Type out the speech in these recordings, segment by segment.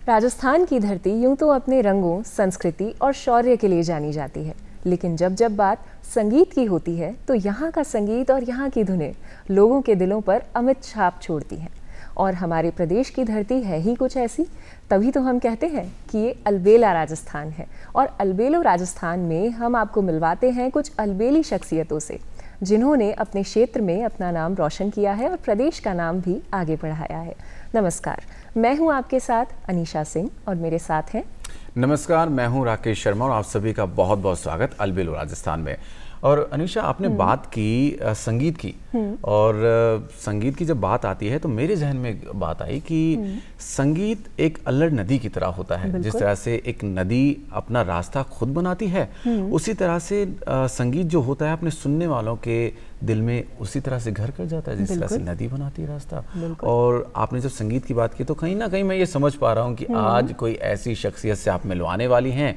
राजस्थान की धरती यूं तो अपने रंगों, संस्कृति और शौर्य के लिए जानी जाती है, लेकिन जब जब बात संगीत की होती है तो यहाँ का संगीत और यहाँ की धुनें लोगों के दिलों पर अमिट छाप छोड़ती हैं। और हमारे प्रदेश की धरती है ही कुछ ऐसी, तभी तो हम कहते हैं कि ये अलबेला राजस्थान है। और अलबेलो राजस्थान में हम आपको मिलवाते हैं कुछ अलबेली शख्सियतों से, जिन्होंने अपने क्षेत्र में अपना नाम रोशन किया है और प्रदेश का नाम भी आगे बढ़ाया है। नमस्कार, मैं हूं आपके साथ अनीशा सिंह और मेरे साथ हैं। नमस्कार, मैं हूं राकेश शर्मा और आप सभी का बहुत बहुत स्वागत अलबेलो राजस्थान में। और अनीशा, आपने बात की संगीत की, और संगीत की जब बात आती है तो मेरे जहन में एक बात आई कि संगीत एक अल्लड़ नदी की तरह होता है। जिस तरह से एक नदी अपना रास्ता खुद बनाती है, उसी तरह से संगीत जो होता है अपने सुनने वालों के दिल में उसी तरह से घर कर जाता है, जिस तरह से नदी बनाती है रास्ता। और आपने जब संगीत की बात की तो कहीं ना कहीं मैं ये समझ पा रहा हूँ कि आज कोई ऐसी शख्सियत से आप मिलवाने वाली हैं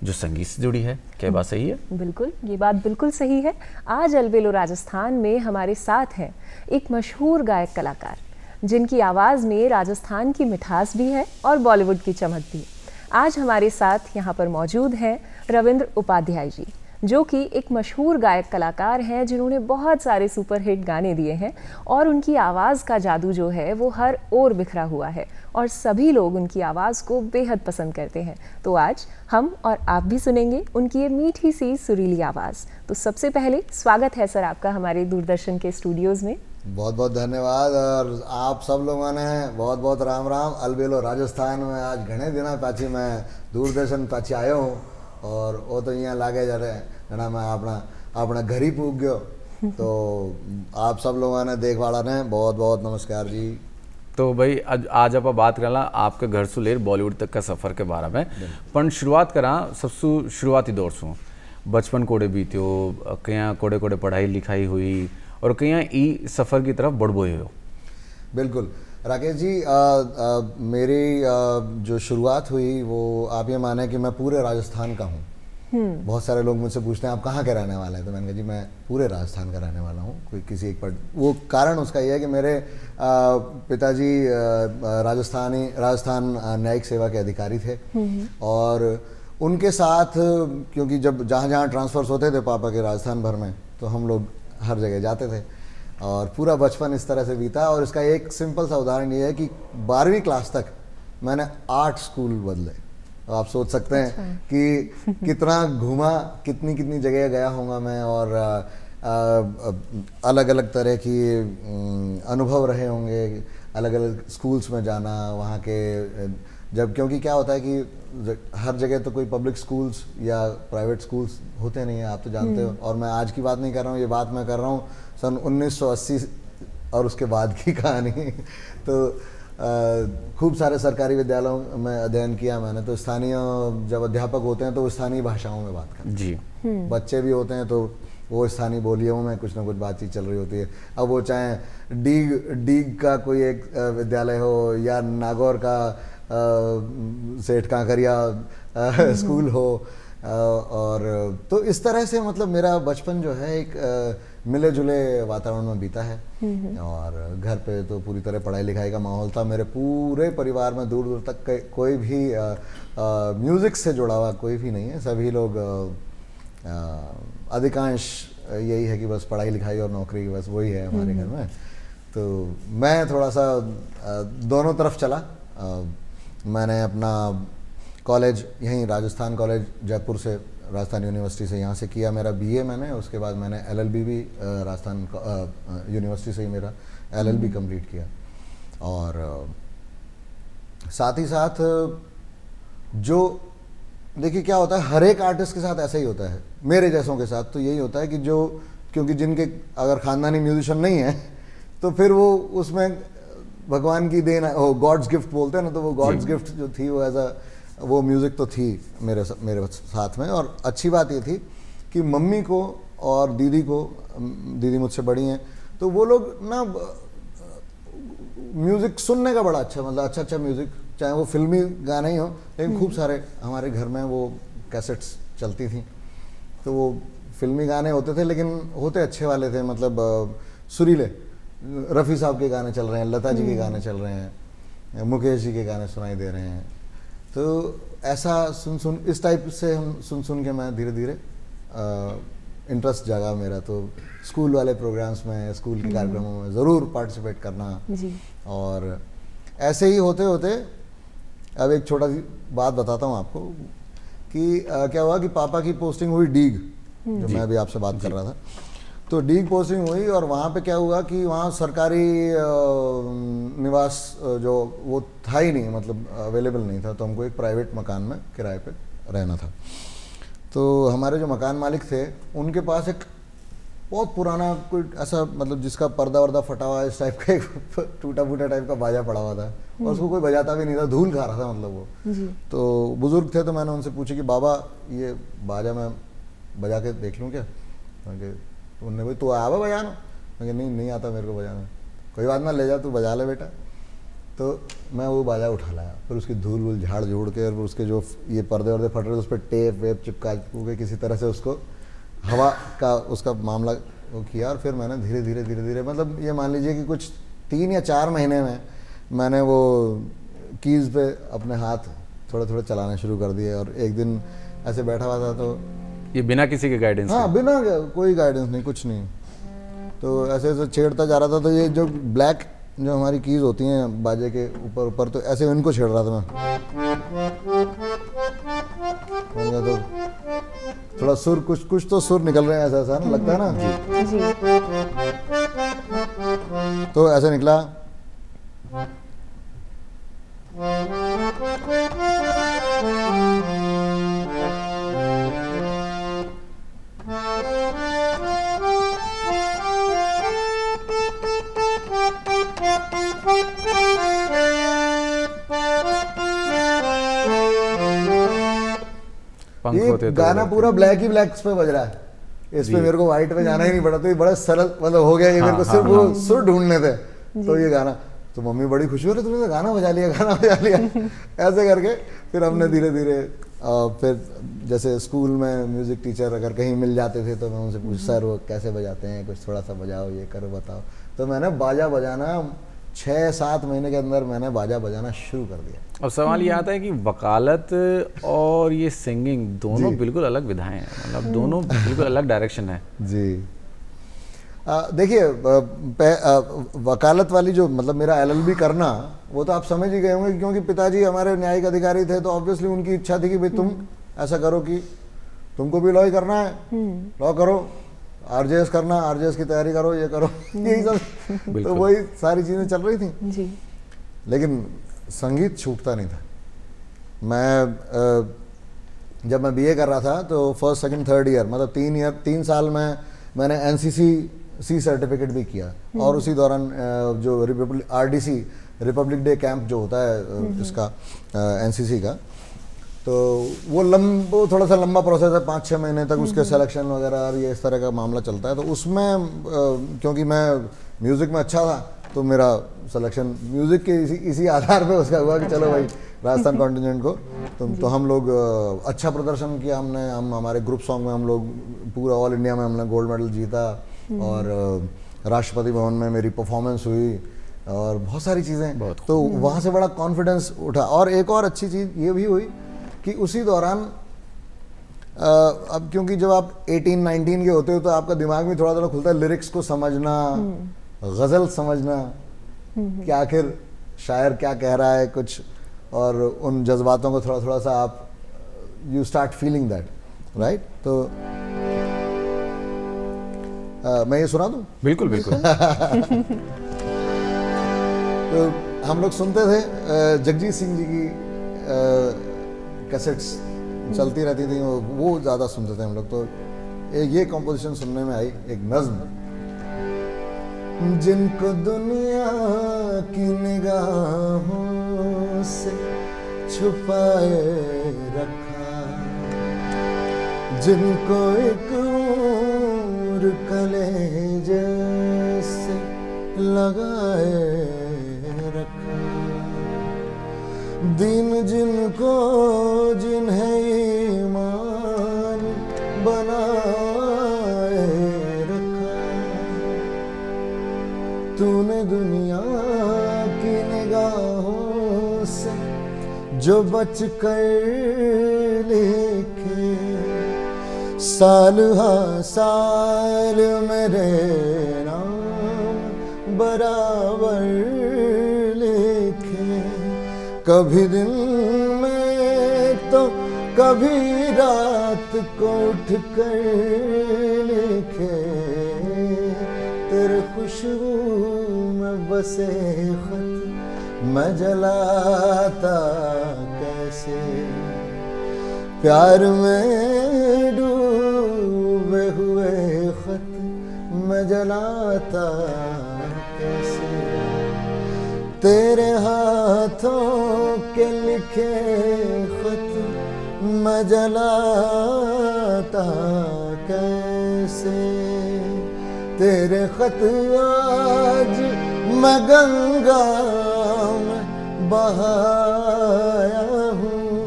जो संगीत से जुड़ी है। क्या बात सही है? बिल्कुल, ये बात बिल्कुल सही है। आज अलबेलो राजस्थान में हमारे साथ हैं एक मशहूर गायक कलाकार, जिनकी आवाज़ में राजस्थान की मिठास भी है और बॉलीवुड की चमक भी। आज हमारे साथ यहाँ पर मौजूद हैं रविंद्र उपाध्याय जी, जो कि एक मशहूर गायक कलाकार हैं, जिन्होंने बहुत सारे सुपरहिट गाने दिए हैं और उनकी आवाज़ का जादू जो है वो हर ओर बिखरा हुआ है और सभी लोग उनकी आवाज़ को बेहद पसंद करते हैं। तो आज हम और आप भी सुनेंगे उनकी ये मीठी सी सुरीली आवाज़। तो सबसे पहले स्वागत है सर आपका हमारे दूरदर्शन के स्टूडियोज़ में। बहुत बहुत धन्यवाद। और आप सब लोगों ने बहुत बहुत राम राम। अलबेलो राजस्थान में आज घणे दिना पाछी मैं दूरदर्शन पाछी आयो हूँ और वो तो यहाँ लागे जा रहे घना मैं अपना घर ही पूग गयो। तो आप सब लोगों ने देखवाड़ा ने बहुत बहुत नमस्कार जी। तो भाई आज आप बात करला आपके घर से लेकर बॉलीवुड तक का सफ़र के बारे में, पर शुरुआत करा सबसे शुरुआती दौर से। बचपन कोड़े बीत्यो, कहीं कोड़े कोड़े पढ़ाई लिखाई हुई और कहीं ई सफ़र की तरफ बढ़ बोए हो। बिल्कुल राकेश जी, मेरी जो शुरुआत हुई वो आप ये माने कि मैं पूरे राजस्थान का हूँ। बहुत सारे लोग मुझसे पूछते हैं आप कहाँ के रहने वाले हैं, तो मैंने कहा जी मैं पूरे राजस्थान का रहने वाला हूँ, कोई किसी एक पर। वो कारण उसका ये है कि मेरे पिताजी राजस्थान न्यायिक सेवा के अधिकारी थे और उनके साथ, क्योंकि जब जहाँ जहाँ ट्रांसफ़र्स होते थे पापा के राजस्थान भर में, तो हम लोग हर जगह जाते थे और पूरा बचपन इस तरह से बीता। और इसका एक सिंपल सा उदाहरण ये है कि 12वीं क्लास तक मैंने 8 स्कूल बदले। तो आप सोच सकते हैं कि कितना घूमा, कितनी कितनी जगह गया होऊंगा मैं, और अलग अलग तरह की अनुभव रहे होंगे, अलग अलग स्कूल्स में जाना वहाँ के। जब क्योंकि क्या होता है कि हर जगह तो कोई पब्लिक स्कूल्स या प्राइवेट स्कूल्स होते नहीं हैं, आप तो जानते हो। और मैं आज की बात नहीं कर रहा हूँ, ये बात मैं कर रहा हूँ सन 1980 और उसके बाद की कहानी। तो खूब सारे सरकारी विद्यालयों में अध्ययन किया मैंने। तो स्थानीय जब अध्यापक होते हैं तो वो स्थानीय भाषाओं में बात करते हैं जी। बच्चे भी होते हैं तो वो स्थानीय बोलियों में कुछ ना कुछ बातचीत चल रही होती है। अब वो चाहे डीग का कोई एक विद्यालय हो या नागौर का सेठ कांकरिया स्कूल हो, और तो इस तरह से मतलब मेरा बचपन जो है एक मिले जुले वातावरण में बीता है। और घर पे तो पूरी तरह पढ़ाई लिखाई का माहौल था। मेरे पूरे परिवार में दूर दूर तक कोई भी म्यूज़िक से जुड़ा हुआ कोई भी नहीं है। सभी लोग अधिकांश यही है कि बस पढ़ाई लिखाई और नौकरी, बस वही है हमारे घर में। तो मैं थोड़ा सा दोनों तरफ चला। मैंने अपना कॉलेज यहीं राजस्थान कॉलेज जयपुर से, राजस्थान यूनिवर्सिटी से यहाँ से किया मेरा बीए मैंने। उसके बाद मैंने एलएलबी भी राजस्थान यूनिवर्सिटी से ही मेरा एलएलबी कंप्लीट किया। और साथ ही साथ जो देखिए क्या होता है, हर एक आर्टिस्ट के साथ ऐसा ही होता है, मेरे जैसों के साथ तो यही होता है कि जो, क्योंकि जिनके अगर ख़ानदानी म्यूजिशियन नहीं है तो फिर वो उसमें भगवान की देन, गॉड्स गिफ्ट बोलते हैं ना, तो वो गॉड्स गिफ्ट जो थी वो एज अ वो म्यूज़िक तो थी मेरे साथ में। और अच्छी बात ये थी कि मम्मी को और दीदी को, दीदी मुझसे बड़ी हैं, तो वो लोग ना म्यूज़िक सुनने का बड़ा अच्छा, मतलब अच्छा म्यूज़िक, चाहे वो फिल्मी गाने ही हो, लेकिन खूब सारे हमारे घर में वो कैसेट्स चलती थी। तो वो फिल्मी गाने होते थे लेकिन होते अच्छे वाले थे, मतलब सुरीले। रफ़ी साहब के गाने चल रहे हैं, लता जी के गाने चल रहे हैं, मुकेश जी के गाने सुनाई दे रहे हैं, तो ऐसा सुन इस टाइप से हम सुन के मैं धीरे धीरे इंटरेस्ट जागा मेरा। तो स्कूल वाले प्रोग्राम्स में, स्कूल के कार्यक्रमों में ज़रूर पार्टिसिपेट करना जी। और ऐसे ही होते होते अब एक छोटा सी बात बताता हूँ आपको कि क्या हुआ कि पापा की पोस्टिंग हुई डीग, जो मैं अभी आपसे बात कर रहा था। तो डीग पोस्टिंग हुई और वहाँ पे क्या हुआ कि वहाँ सरकारी निवास जो वो था ही नहीं, मतलब अवेलेबल नहीं था। तो हमको एक प्राइवेट मकान में किराए पे रहना था। तो हमारे जो मकान मालिक थे उनके पास एक बहुत पुराना कोई ऐसा, मतलब जिसका पर्दा वर्दा फटा हुआ इस टाइप का एक टूटा फूटा टाइप का बाजा पड़ा हुआ था और उसको कोई बजाता भी नहीं था, धूल खा रहा था मतलब वो जी। तो बुजुर्ग थे, तो मैंने उनसे पूछा कि बाबा ये बाजा मैं बजा के देख लूँ क्या? तो उन्होंने भाई तू आया बजाना? मैं नहीं आता मेरे को बजाना। कोई बात ना, ले जा, तू बजा ले बेटा। तो मैं वो बाजा उठा लाया, फिर उसकी धूल वूल झाड़ झूड़ के और उसके जो ये पर्दे वर्दे फट रहे थे उस पर टेप वेप चिपका के किसी तरह से उसको हवा का उसका मामला वो किया। और फिर मैंने धीरे धीरे मतलब ये मान लीजिए कि कुछ 3 या 4 महीने में मैंने वो कीज़ पे अपने हाथ थोड़े थोड़े चलाना शुरू कर दिए। और एक दिन ऐसे बैठा हुआ था तो ये बिना किसी के गाइडेंस? हाँ, बिना कोई गाइडेंस नहीं, कुछ नहीं। तो ऐसे ऐसे छेड़ता जा रहा था। तो ये जो ब्लैक जो हमारी कीज़ होती हैं बाजे के ऊपर तो ऐसे इनको छेड़ रहा था मैं। तो थोड़ा सुर कुछ तो सुर निकल रहे हैं, ऐसा ना लगता है ना जी। तो ऐसे निकला। ये गाना पूरा ब्लैक ही ब्लैक पे बज रहा है, इस पे मेरे को व्हाइट पे जाना ही नहीं पड़ा। तो ये बड़ा सरल मतलब हो गया ये। मेरे को सिर्फ वो सुर ढूंढने थे। तो ये गाना, तो मम्मी बड़ी खुशी हो रही, तुमने तो गाना बजा लिया ऐसे करके फिर हमने धीरे धीरे फिर जैसे स्कूल में म्यूजिक टीचर अगर कहीं मिल जाते थे तो मैं उनसे पूछ, सर वो कैसे बजाते हैं, कुछ थोड़ा सा बजाओ, ये करो बताओ। तो मैंने बाजा बजाना 6-7 महीने के अंदर मैंने बाजा बजाना शुरू कर दिया। अब सवाल ये आता है कि वकालत और ये सिंगिंग दोनों बिल्कुल अलग विधाएं हैं, मतलब दोनों बिल्कुल अलग डायरेक्शन है जी। देखिए वकालत वाली जो मतलब मेरा LLB करना वो तो आप समझ ही गए होंगे, क्योंकि पिताजी हमारे न्यायिक अधिकारी थे। तो ऑब्वियसली उनकी इच्छा थी कि भाई तुम ऐसा करो कि तुमको भी लॉ करना है, लॉ करो, RJS करना, RJS की तैयारी करो, ये करो यही सब। तो वही सारी चीज़ें चल रही थी जी। लेकिन संगीत छूटता नहीं था। मैं जब मैं BA कर रहा था तो 1st, 2nd, 3rd ईयर मतलब 3 साल में मैंने NCC सर्टिफिकेट भी किया। और उसी दौरान जो RDC रिपब्लिक डे कैंप जो होता है इसका NCC का, तो वो थोड़ा सा लंबा प्रोसेस है, 5-6 महीने तक उसके सिलेक्शन वगैरह और ये इस तरह का मामला चलता है। तो उसमें क्योंकि मैं म्यूज़िक में अच्छा था तो मेरा सिलेक्शन म्यूज़िक के इसी आधार पे उसका हुआ कि चलो भाई राजस्थान कॉन्टिनेंट को तो हम लोग अच्छा प्रदर्शन किया। हम हमारे ग्रुप सॉन्ग में हम लोग पूरा ऑल इंडिया में हमने गोल्ड मेडल जीता और राष्ट्रपति भवन में मेरी परफॉर्मेंस हुई और बहुत सारी चीज़ें। तो वहाँ से बड़ा कॉन्फिडेंस उठा। और एक और अच्छी चीज़ ये भी हुई कि उसी दौरान अब क्योंकि जब आप 18-19 के होते हो तो आपका दिमाग में थोड़ा खुलता है, लिरिक्स को समझना, गज़ल समझना कि आखिर शायर क्या कह रहा है कुछ, और उन जज्बातों को थोड़ा सा आप you start feeling that right. तो मैं ये सुना दूं? बिल्कुल बिल्कुल। तो हम लोग सुनते थे जगजीत सिंह जी की कैसेट्स चलती रहती थी, वो ज़्यादा सुनते थे हम लोग। तो ये कॉम्पोजिशन सुनने में आई, एक नज्म, जिनको दुनिया की निगाहों से छुपाए रखा, जिनको एक और कलेजे से लगाए रखा, दिन जिनको जिन्हें ईमान बनाए रखा, तूने दुनिया की निगाहों से जो बच कर लिखे, साल हाँ साल मेरे नाम बराबर लिखे, कभी दिन में तो कभी रात को उठ कर लिखे, तेरे खुशबू में बसे खत मैं जलाता कैसे, प्यार में डूबे हुए खत मैं जलाता कैसे, तेरे हाथों के लिखे खत मैं जलाता कैसे, तेरे खत आज मैं गंगा में बहाया हूँ,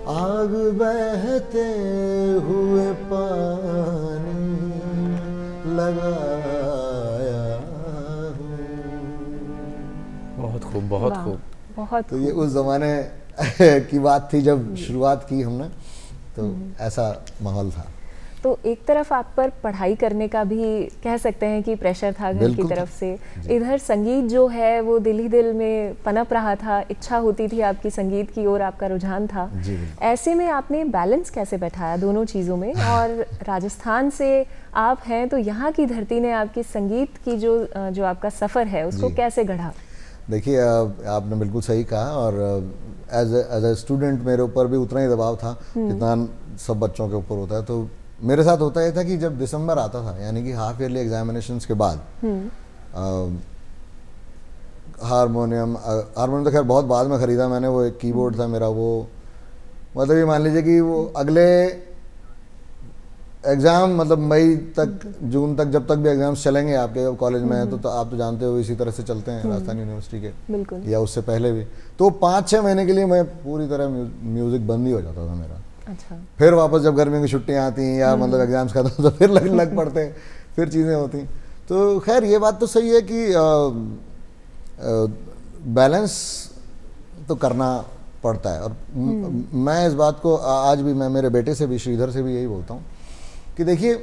आग बहते हुए पानी लगाया हूँ। बहुत खूब, बहुत खूब। बहुत तो ये उस जमाने की बात थी जब शुरुआत की हमने, तो ऐसा माहौल था। तो एक तरफ आप पर पढ़ाई करने का भी कह सकते हैं कि प्रेशर था घर की तरफ से, इधर संगीत जो है वो दिल ही दिल में पनप रहा था, इच्छा होती थी आपकी संगीत की ओर, आपका रुझान था। ऐसे में आपने बैलेंस कैसे बैठाया दोनों चीज़ों में? और राजस्थान से आप हैं तो यहाँ की धरती ने आपकी संगीत की जो आपका सफ़र है उसको कैसे गढ़ा? देखिए, आपने बिल्कुल सही कहा, और एज ए स्टूडेंट मेरे ऊपर भी उतना ही दबाव था जितना सब बच्चों के ऊपर होता है। तो मेरे साथ होता यह था कि जब दिसंबर आता था, यानी कि हाफ ईयरली एग्जामिनेशंस के बाद, हारमोनियम तो खैर बहुत बाद में ख़रीदा मैंने, वो एक कीबोर्ड था मेरा, वो मतलब ये मान लीजिए कि वो अगले एग्ज़ाम मतलब मई तक, जून तक, जब तक भी एग्ज़ाम्स चलेंगे आपके कॉलेज में, तो आप तो जानते हो इसी तरह से चलते हैं राजस्थान यूनिवर्सिटी के, बिल्कुल, या उससे पहले भी। तो 5-6 महीने के लिए मैं पूरी तरह म्यूज़िक बंद ही हो जाता था मेरा। अच्छा। फिर वापस जब गर्मियों की छुट्टियां आती हैं या मतलब एग्जाम्स खत्म, तो फिर लग पड़ते हैं, फिर चीज़ें होती। तो खैर ये बात तो सही है कि बैलेंस तो करना पड़ता है, और मैं इस बात को आज भी मैं मेरे बेटे से भी, श्रीधर से भी यही बोलता हूँ कि देखिए,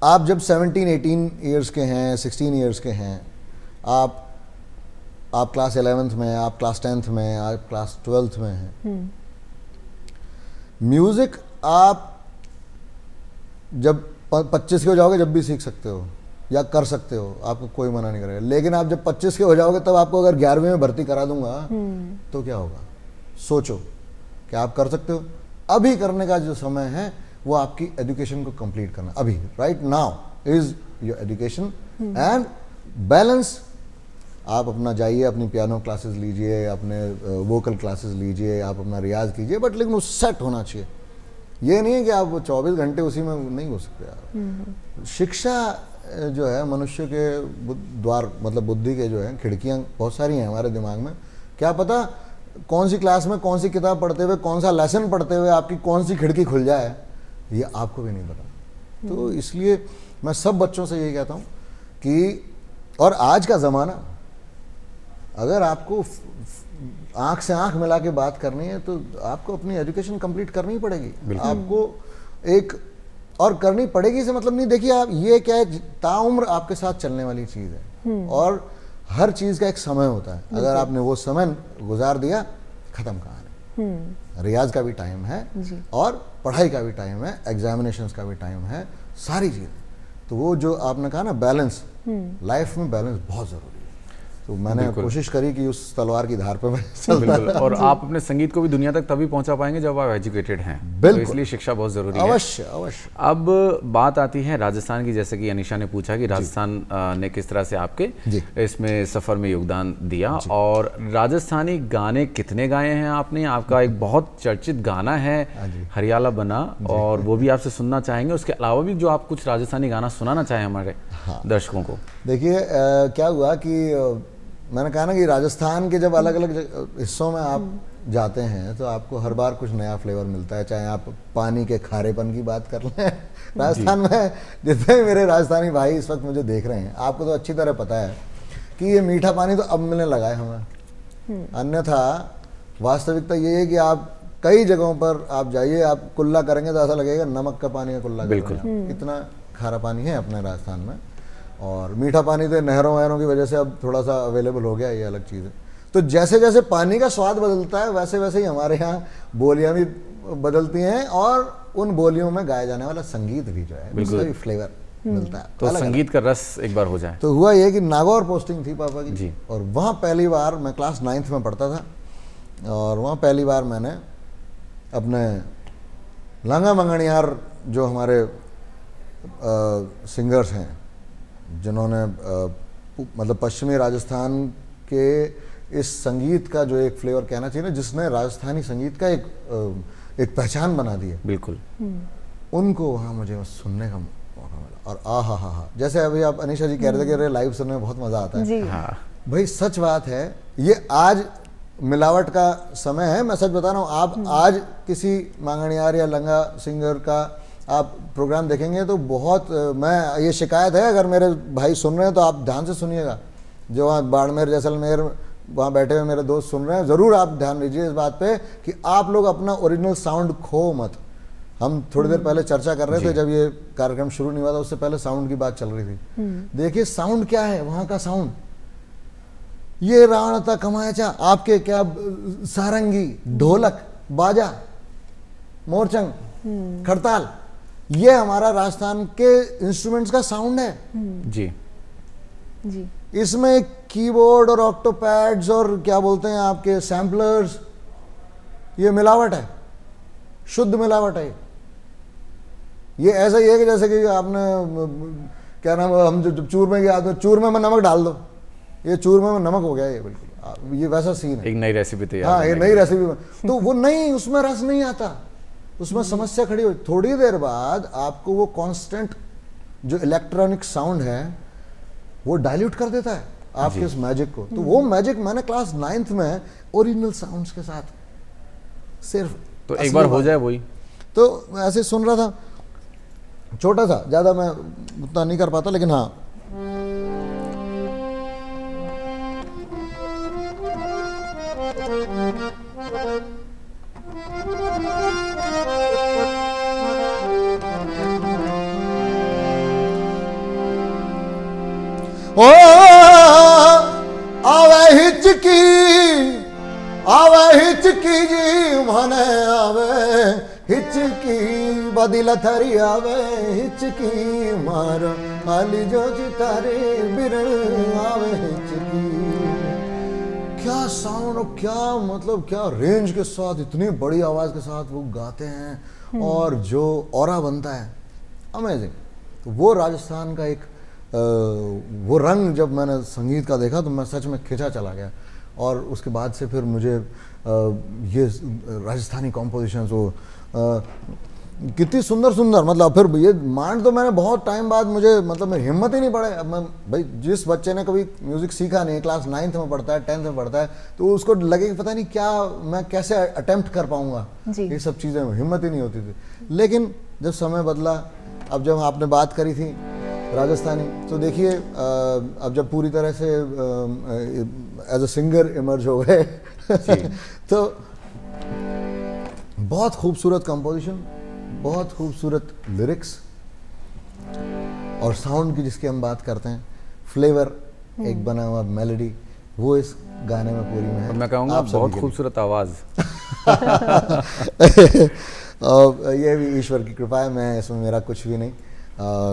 आप जब 17-18 ईयर्स के हैं, 16 ईयर्स के हैं, आप क्लास 11th में, आप क्लास 10th में, आप क्लास 12th में हैं, म्यूज़िक आप जब 25 के हो जाओगे जब भी सीख सकते हो या कर सकते हो, आपको कोई मना नहीं करेगा। लेकिन आप जब 25 के हो जाओगे तब आपको अगर 11वीं में भर्ती करा दूंगा तो क्या होगा? सोचो, क्या आप कर सकते हो? अभी करने का जो समय है वो आपकी एजुकेशन को कंप्लीट करना, अभी right now is your education and balance. आप अपना जाइए, अपनी पियानो क्लासेस लीजिए, अपने वोकल क्लासेस लीजिए, आप अपना रियाज कीजिए, बट लेकिन वो सेट होना चाहिए। ये नहीं है कि आप 24 घंटे उसी में नहीं हो सकते आप। शिक्षा जो है मनुष्य के द्वार, मतलब बुद्धि के जो है खिड़कियां बहुत सारी हैं हमारे दिमाग में। क्या पता कौन सी क्लास में कौन सी किताब पढ़ते हुए, कौन सा लेसन पढ़ते हुए आपकी कौन सी खिड़की खुल जाए, ये आपको भी नहीं पता। तो इसलिए मैं सब बच्चों से यही कहता हूँ कि, और आज का ज़माना, अगर आपको आंख से आंख मिला के बात करनी है तो आपको अपनी एजुकेशन कंप्लीट करनी ही पड़ेगी। आपको एक और करनी पड़ेगी से मतलब नहीं, देखिए आप ये क्या है, ताउम्र आपके साथ चलने वाली चीज़ है, और हर चीज़ का एक समय होता है। अगर आपने वो समय गुजार दिया, ख़त्म कहानी। रियाज का भी टाइम है और पढ़ाई का भी टाइम है, एग्जामिनेशंस का भी टाइम है, सारी चीज़ें। तो वो जो आपने कहा ना बैलेंस, लाइफ में बैलेंस बहुत ज़रूरी है। तो मैंने कोशिश करी कि उस तलवार की धार पे मैं बिल्कुल। और आप अपने संगीत को भी दुनिया तक तभी पहुंचा पाएंगे जब आप एजुकेटेड हैं, तो इसलिए शिक्षा बहुत जरूरी है। अवश्य अवश्य। अब बात आती है राजस्थान की, जैसे कि अनीशा ने पूछा कि राजस्थान ने किस तरह से आपके इसमें सफर में योगदान दिया, और राजस्थानी गाने कितने गाए हैं आपने? आपका एक बहुत चर्चित गाना है हरियाला बना, और वो भी आपसे सुनना चाहेंगे। उसके अलावा भी जो आप कुछ राजस्थानी गाना सुनाना चाहें हमारे दर्शकों को। देखिए क्या हुआ कि मैंने कहा ना कि राजस्थान के जब अलग अलग हिस्सों में आप जाते हैं तो आपको हर बार कुछ नया फ्लेवर मिलता है। चाहे आप पानी के खारेपन की बात कर लें, राजस्थान में जितने भी मेरे राजस्थानी भाई इस वक्त मुझे देख रहे हैं, आपको तो अच्छी तरह पता है कि ये मीठा पानी तो अब मिलने लगा है हमें। अन्यथा वास्तविकता ये है कि आप कई जगहों पर आप जाइए, आप कुल्ला करेंगे तो ऐसा लगेगा नमक का पानी का कुल्ला कर रहे हैं। इतना खारा पानी है अपने राजस्थान में। और मीठा पानी तो नहरों वहरों की वजह से अब थोड़ा सा अवेलेबल हो गया, ये अलग चीज़ है। तो जैसे जैसे पानी का स्वाद बदलता है वैसे वैसे ही हमारे यहाँ बोलियाँ भी बदलती हैं, और उन बोलियों में गाया जाने वाला संगीत भी जो है उसका भी फ्लेवर मिलता है। तो संगीत का रस एक बार हो जाए। तो हुआ ये कि नागौर पोस्टिंग थी पापा की जी। और वहाँ पहली बार मैं क्लास 9th में पढ़ता था, और वहाँ पहली बार मैंने अपने लांगा मंगणियार जो हमारे सिंगर्स हैं, जिन्होंने मतलब पश्चिमी राजस्थान के इस संगीत का जो एक फ्लेवर कहना चाहिए ना, जिसने राजस्थानी संगीत का एक पहचान बना दी है, बिल्कुल, उनको वहाँ मुझे सुनने का मौका मिला। और हा, जैसे अभी आप अनीशा जी कह रहे थे कि लाइव सुनने में बहुत मजा आता है। हाँ। भाई सच बात है, ये आज मिलावट का समय है, मैं सच बता रहा हूँ। आप आज किसी मांगणियार या लंगा सिंगर का आप प्रोग्राम देखेंगे तो बहुत, मैं ये शिकायत है, अगर मेरे भाई सुन रहे हैं तो आप ध्यान से सुनिएगा, जो वहाँ बाड़मेर जैसलमेर वहाँ बैठे हुए मेरे दोस्त सुन रहे हैं, ज़रूर आप ध्यान दीजिए इस बात पे कि आप लोग अपना ओरिजिनल साउंड खो मत। हम थोड़ी देर पहले चर्चा कर रहे थे, जब ये कार्यक्रम शुरू नहीं हुआ था उससे पहले साउंड की बात चल रही थी। देखिए साउंड क्या है वहाँ का साउंड, ये रावणता कमायचा, आपके क्या सारंगी, ढोलक, बाजा, मोरचंग, खड़ताल, ये हमारा राजस्थान के इंस्ट्रूमेंट्स का साउंड है। जी जी। इसमें कीबोर्ड और ऑक्टोपैड्स और क्या बोलते हैं आपके सैम्पलर्स, ये मिलावट है, शुद्ध मिलावट है। ये ऐसा ही है कि जैसे कि आपने क्या नाम, हम जब चूरमे की आदत, चूरमे में नमक डाल दो, ये चूरमे में नमक हो गया ये, बिल्कुल ये वैसा सीन है। एक नई रेसिपी तैयार। हाँ, ये नई रेसिपी तो वो नहीं, उसमें रस नहीं आता, उसमें समस्या खड़ी हो। थोड़ी देर बाद आपको वो कांस्टेंट जो इलेक्ट्रॉनिक साउंड है वो डाइल्यूट कर देता है आपके इस मैजिक को। तो वो मैजिक मैंने क्लास 9th में ओरिजिनल साउंड्स के साथ सिर्फ, तो एक बार हो जाए वही, तो ऐसे सुन रहा था, छोटा सा, ज्यादा मैं उतना नहीं कर पाता, लेकिन हाँ ओ आवे हिचकी जी मने आवे हिचकी बदिल थरी आवे हिचकी मार खाली जो चितारे बिरन आवे हिचकी। क्या साउंड और क्या मतलब क्या रेंज के साथ, इतनी बड़ी आवाज के साथ वो गाते हैं और जो ऑरा बनता है, अमेजिंग। तो वो राजस्थान का एक वो रंग जब मैंने संगीत का देखा तो मैं सच में खिंचा चला गया। और उसके बाद से फिर मुझे ये राजस्थानी कॉम्पोजिशंस वो कितनी सुंदर सुंदर, मतलब फिर ये मांड तो मैंने बहुत टाइम बाद, मुझे मतलब मैं हिम्मत ही नहीं पड़े। अब मैं भाई, जिस बच्चे ने कभी म्यूज़िक सीखा नहीं, क्लास 9th में पढ़ता है, 10th में पढ़ता है, तो उसको लगे कि पता नहीं क्या मैं कैसे अटेम्प्ट कर पाऊँगा, ये सब चीज़ें, हिम्मत ही नहीं होती थी। लेकिन जब समय बदला, अब जब आपने बात करी थी राजस्थानी, तो देखिए अब जब पूरी तरह से एज अ सिंगर इमर्ज हो गए तो बहुत खूबसूरत कंपोजिशन, बहुत खूबसूरत लिरिक्स और साउंड की जिसकी हम बात करते हैं, फ्लेवर, एक बना हुआ मेलोडी, वो इस गाने में पूरी में है। मैं कहूँगा बहुत खूबसूरत आवाज़ ये भी ईश्वर की कृपा है, मैं इसमें मेरा कुछ भी नहीं,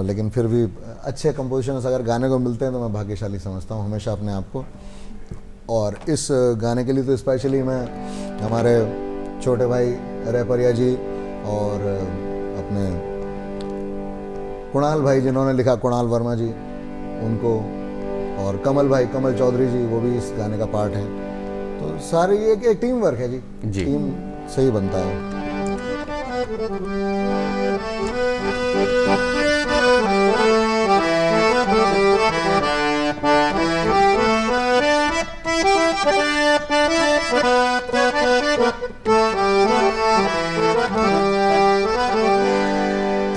लेकिन फिर भी अच्छे कंपोजिशंस अगर गाने को मिलते हैं तो मैं भाग्यशाली समझता हूँ हमेशा अपने आप को। और इस गाने के लिए तो स्पेशली मैं हमारे छोटे भाई रेपरिया जी और अपने कुणाल भाई जिन्होंने लिखा, कुणाल वर्मा जी, उनको, और कमल भाई, कमल चौधरी जी, वो भी इस गाने का पार्ट हैं। तो सारी एक टीम वर्क है जी, टीम से ही बनता है।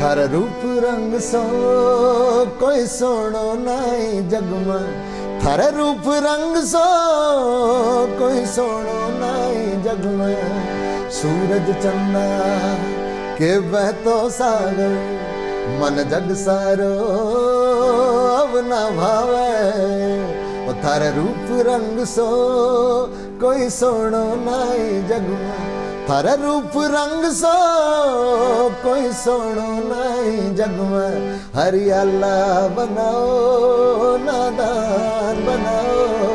थार रूप रंग सो कोई सोनो नाई जग में, थारे रूप रंग सो कोई सोनो नाई जग में, सूरज चंदा के बहतो सागर, मन जग सारो अब ना भावे। ओ थारे रूप रंग सो कोई सोनो नाई जग में, थारे रूप रंग सो कोई सोनो नाई जग में। हरियाला बनाओ नादान बनाओ,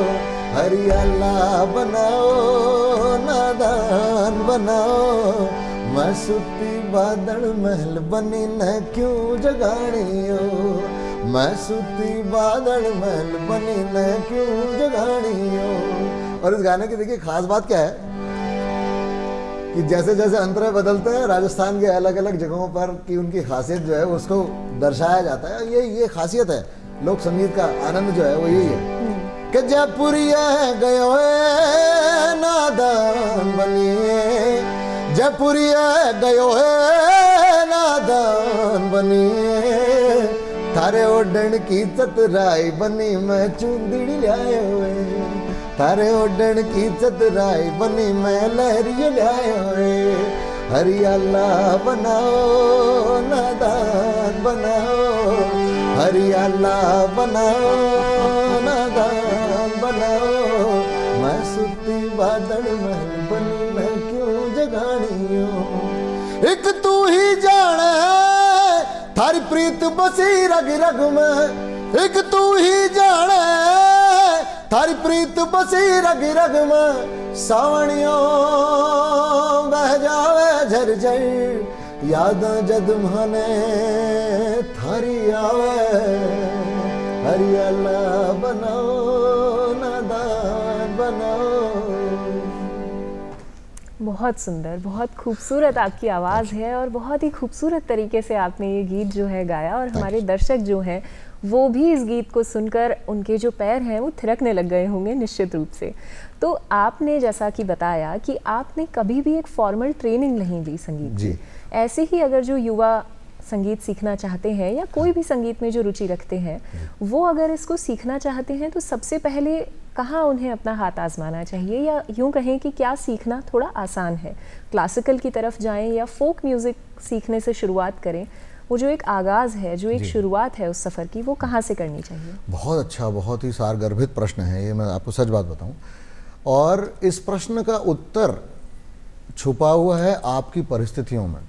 हरियाला बनाओ नादान बनाओ। मैं सुती बादल महल बनी न क्यों जगाड़ियो, मैं सुती बादल महल बनी न क्यों जगाड़ियो। और इस गाने की देखिए खास बात क्या है कि जैसे जैसे अंतरे बदलते हैं राजस्थान के अलग अलग जगहों पर कि उनकी खासियत जो है उसको दर्शाया जाता है। ये खासियत है लोक संगीत का, आनंद जो है वो यही है कि जयपुरिया गयो है नादान बनिए, जयपुरिया गयो है नादान बनिए। थारे ओडन की चतुराई बनी मैं चूंदड़ी लाए हुए, थारे ओडन की चतुराई बनी मैं लहरियों लाए हुए। हरियाला बनाओ नादान बनाओ, हरियाला बनाओ नादान बनाओ। मैं सुती बादल महल बनी मैं क्यों जगाड़ियो। एक तू ही जाने थारी प्रीत बसी रग रग में, एक तू ही जाने थारी प्रीत बसी रग रग में। सावणियों बह जावे झरझर, यादां जद मने थारी आवे। हरियाला बनाओ नादान बनाओ। बहुत सुंदर, बहुत खूबसूरत आपकी आवाज़ है और बहुत ही खूबसूरत तरीके से आपने ये गीत जो है गाया और हमारे दर्शक जो हैं वो भी इस गीत को सुनकर उनके जो पैर हैं वो थिरकने लग गए होंगे निश्चित रूप से। तो आपने जैसा कि बताया कि आपने कभी भी एक फॉर्मल ट्रेनिंग नहीं ली संगीत की, ऐसे ही अगर जो युवा संगीत सीखना चाहते हैं या कोई भी संगीत में जो रुचि रखते हैं वो अगर इसको सीखना चाहते हैं तो सबसे पहले कहाँ उन्हें अपना हाथ आजमाना चाहिए, या यूँ कहें कि क्या सीखना थोड़ा आसान है? क्लासिकल की तरफ जाएं या फोक म्यूज़िक सीखने से शुरुआत करें? वो जो एक आगाज़ है, जो एक शुरुआत है उस सफ़र की, वो कहाँ से करनी चाहिए? बहुत अच्छा, बहुत ही सारगर्भित प्रश्न है ये, मैं आपको सच बात बताऊं। और इस प्रश्न का उत्तर छुपा हुआ है आपकी परिस्थितियों में।